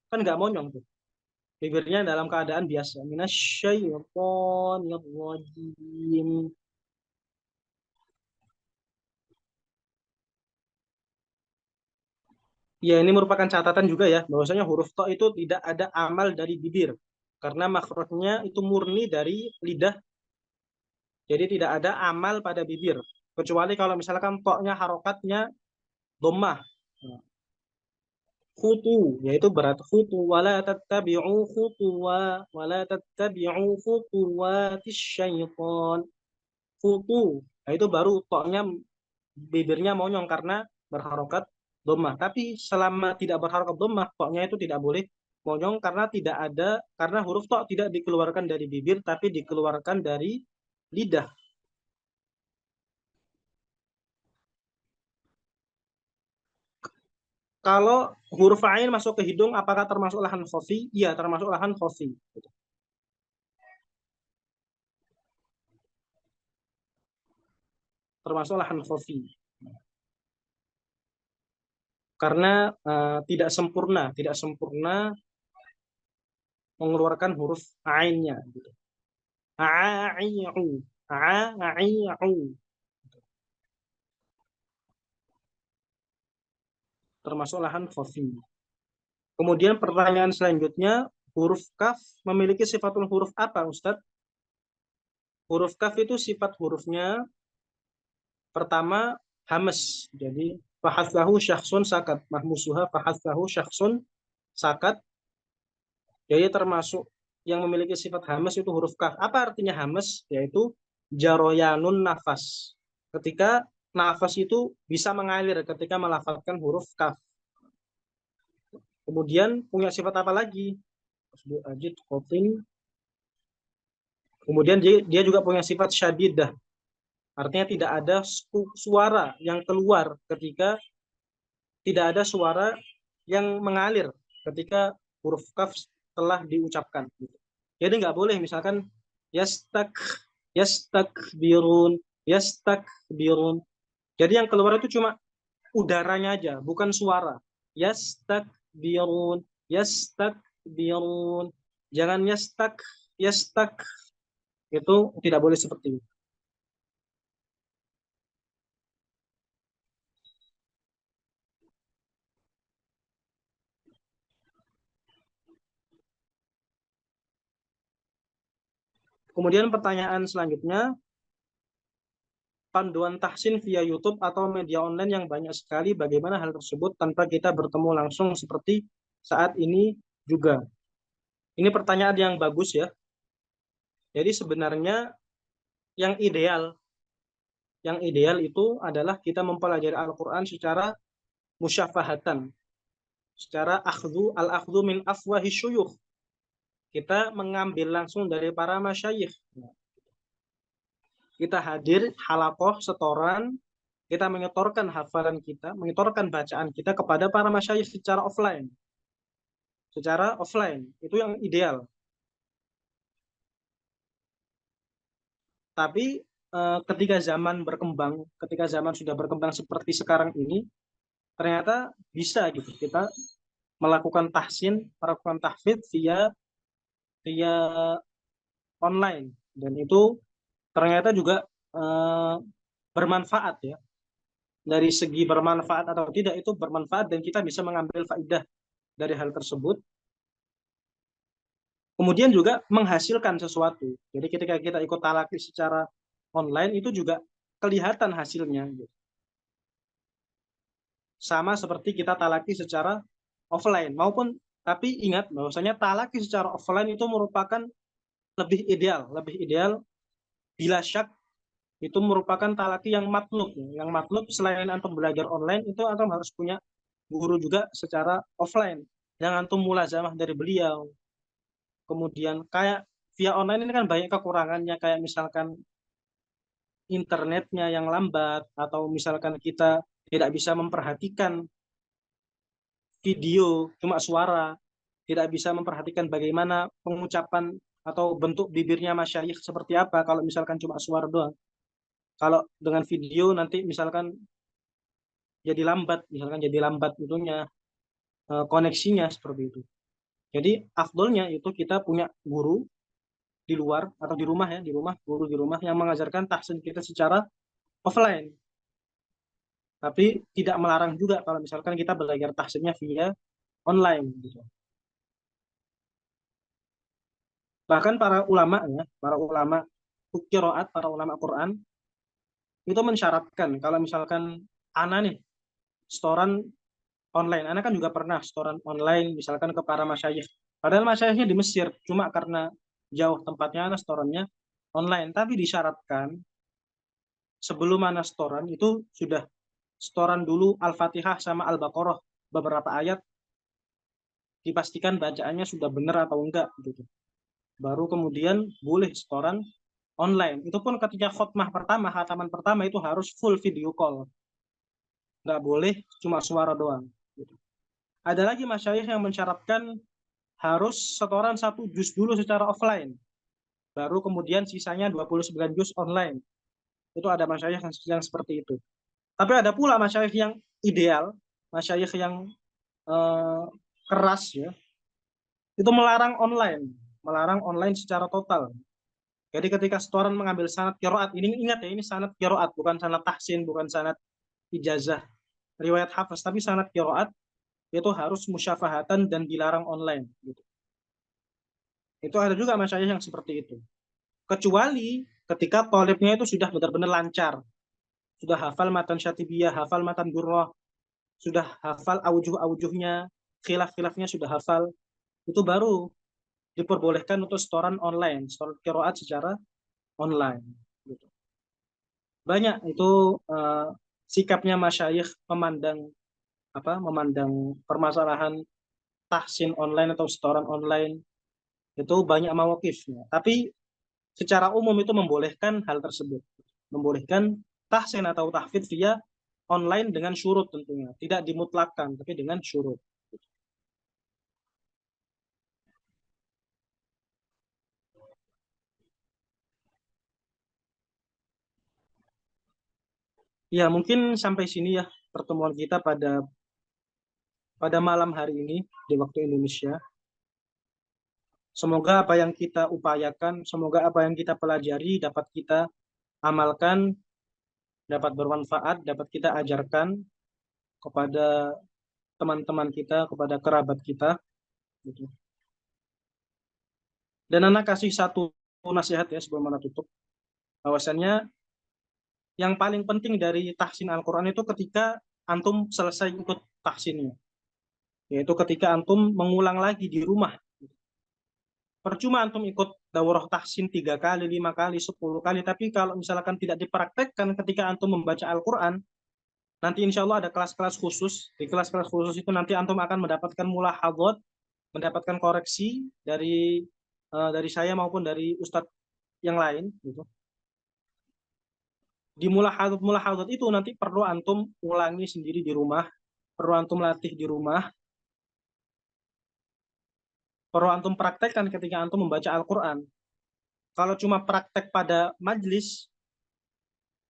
Kan nggak monyong tuh. Bibirnya dalam keadaan biasa. Minasyaiton, ya rajim. Ya, ini merupakan catatan juga ya, bahwasanya huruf to itu tidak ada amal dari bibir. Karena makhrajnya itu murni dari lidah, jadi tidak ada amal pada bibir. Kecuali kalau misalkan to-nya harokatnya dhammah. Khutu, yaitu berat khutu, wala tattabi'u khutuwatis syaiton. Khutu, nah itu baru to-nya bibirnya monyong karena berharokat dhammah. Tapi selama tidak berharokat dhammah, to-nya itu tidak boleh monyong karena tidak ada karena huruf to tidak dikeluarkan dari bibir tapi dikeluarkan dari lidah. Kalau huruf ain masuk ke hidung apakah termasuk lahan khafi? Iya, termasuk lahan khafi. Termasuk lahan khafi. Karena tidak sempurna mengeluarkan huruf ainnya gitu. A'i'u, a'i'u, termasuk lahan khafi. Kemudian pertanyaan selanjutnya, huruf kaf memiliki sifatul huruf apa, Ustadz? Huruf kaf itu sifat hurufnya pertama hamas. Jadi fahaslahu syakhsun sakat, mahmusuha fahaslahu syakhsun sakat. Jadi termasuk yang memiliki sifat hamas itu huruf kaf. Apa artinya hamas? Yaitu jaroyanun nafas. Ketika nafas itu bisa mengalir ketika melafalkan huruf kaf. Kemudian punya sifat apa lagi? Ajid, kotin. Kemudian dia juga punya sifat syadidah. Artinya tidak ada suara yang keluar ketika tidak ada suara yang mengalir ketika huruf kaf telah diucapkan. Jadi nggak boleh misalkan yastak yastakbirun yastakbirun. Jadi yang keluar itu cuma udaranya aja, bukan suara. Yastakbirun yastakbirun. Jangan yastak itu tidak boleh seperti itu. Kemudian pertanyaan selanjutnya, panduan tahsin via YouTube atau media online yang banyak sekali, bagaimana hal tersebut tanpa kita bertemu langsung seperti saat ini juga? Ini pertanyaan yang bagus ya. Jadi sebenarnya yang ideal itu adalah kita mempelajari Al-Quran secara musyafahatan, secara al-akhdhu min afwahi syuyukh. Kita mengambil langsung dari para masyayikh. Kita hadir halakoh setoran, kita menyetorkan hafalan kita, menyetorkan bacaan kita kepada para masyayikh secara offline. Secara offline, itu yang ideal. Tapi ketika zaman berkembang, ketika zaman sudah berkembang seperti sekarang ini, ternyata bisa gitu kita melakukan tahsin, melakukan tahfidz via online, dan itu ternyata juga bermanfaat ya. Dari segi bermanfaat atau tidak, itu bermanfaat dan kita bisa mengambil faidah dari hal tersebut. Kemudian juga menghasilkan sesuatu. Jadi ketika kita ikut talaki secara online itu juga kelihatan hasilnya. Sama seperti kita talaki secara offline maupun, tapi ingat bahwasanya talaki secara offline itu merupakan lebih ideal bila syak itu merupakan talaki yang matlub. Yang matlub selain antum belajar online itu antum harus punya guru juga secara offline. Yang antum mulazamah dari beliau. Kemudian kayak via online ini kan banyak kekurangannya, kayak misalkan internetnya yang lambat, atau misalkan kita tidak bisa memperhatikan video cuma suara, tidak bisa memperhatikan bagaimana pengucapan atau bentuk bibirnya masyayikh seperti apa kalau misalkan cuma suara doang. Kalau dengan video nanti misalkan jadi lambat itunya, koneksinya seperti itu. Jadi afdolnya itu kita punya guru di luar atau di rumah ya, guru di rumah yang mengajarkan tahsin kita secara offline. Tapi tidak melarang juga kalau misalkan kita belajar tahsinnya via online gitu. Bahkan para ulama qiraat, para ulama Quran itu mensyaratkan kalau misalkan ana nih setoran online, ana kan juga pernah setoran online misalkan ke para masyayikh. Padahal masyayikhnya di Mesir, cuma karena jauh tempatnya ana setorannya online, tapi disyaratkan sebelum ana setoran itu sudah setoran dulu Al-Fatihah sama Al-Baqarah beberapa ayat, dipastikan bacaannya sudah benar atau enggak gitu. Baru kemudian boleh setoran online. Itu pun ketika khataman pertama itu harus full video call. Nggak boleh cuma suara doang. Ada lagi masyayikh yang mensyaratkan harus setoran 1 juz dulu secara offline. Baru kemudian sisanya 29 juz online. Itu ada masyayikh yang seperti itu. Tapi ada pula masyayikh yang ideal, masyayikh yang keras ya, itu melarang online secara total. Jadi ketika setoran mengambil sanad qiraat, ini ingat ya, ini sanad qiraat, bukan sanad tahsin, bukan sanad ijazah riwayat hafaz, tapi sanad qiraat itu harus musyafahatan dan dilarang online gitu. Itu ada juga masyayikh yang seperti itu. Kecuali ketika thalibnya itu sudah benar-benar lancar, sudah hafal matan syatibiyah, hafal matan durrah, sudah hafal aujuh-aujuhnya, khilaf-khilafnya sudah hafal, itu baru diperbolehkan untuk setoran online, setoran qiraat secara online. Gitu. Banyak itu sikapnya masyayikh memandang permasalahan tahsin online atau setoran online itu banyak mawakifnya. Tapi secara umum itu membolehkan hal tersebut. membolehkan tahsin atau tahfidz via online dengan syurut tentunya, tidak dimutlakkan tapi dengan syurut. Ya, mungkin sampai sini ya pertemuan kita pada malam hari ini di waktu Indonesia. Semoga apa yang kita upayakan, semoga apa yang kita pelajari dapat kita amalkan, dapat bermanfaat, dapat kita ajarkan kepada teman-teman kita, kepada kerabat kita, gitu. Dan anak kasih satu nasihat ya sebelum anak tutup, bahwasannya yang paling penting dari tahsin Al-Quran itu ketika antum selesai ikut tahsinnya, yaitu ketika antum mengulang lagi di rumah. Percuma antum ikut daurah tahsin 3 kali, 5 kali, 10 kali, tapi kalau misalkan tidak dipraktekkan ketika antum membaca Al-Quran, nanti insya Allah ada kelas-kelas khusus. Di kelas-kelas khusus itu nanti antum akan mendapatkan mulahadhat, mendapatkan koreksi dari saya maupun dari ustadz yang lain. Gitu. Di mulahadhat itu nanti perlu antum ulangi sendiri di rumah, perlu antum latih di rumah, perlu antum praktekkan ketika antum membaca Al-Quran. Kalau cuma praktek pada majlis,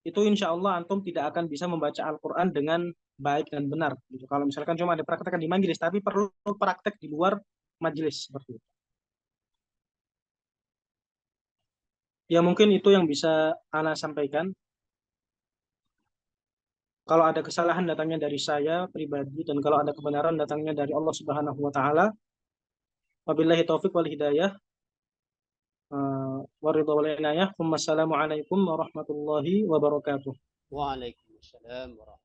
itu insya Allah antum tidak akan bisa membaca Al-Quran dengan baik dan benar. Gitu. Kalau misalkan cuma dipraktekkan di majlis, tapi perlu praktek di luar majlis seperti itu. Ya mungkin itu yang bisa Ana sampaikan. Kalau ada kesalahan datangnya dari saya pribadi, dan kalau ada kebenaran datangnya dari Allah Subhanahu wa Ta'ala. Wabillahi taufik wal hidayah. Waridha wal inayah. Wassalamualaikum warahmatullahi wabarakatuh. Waalaikumsalam warahmatullahi wabarakatuh.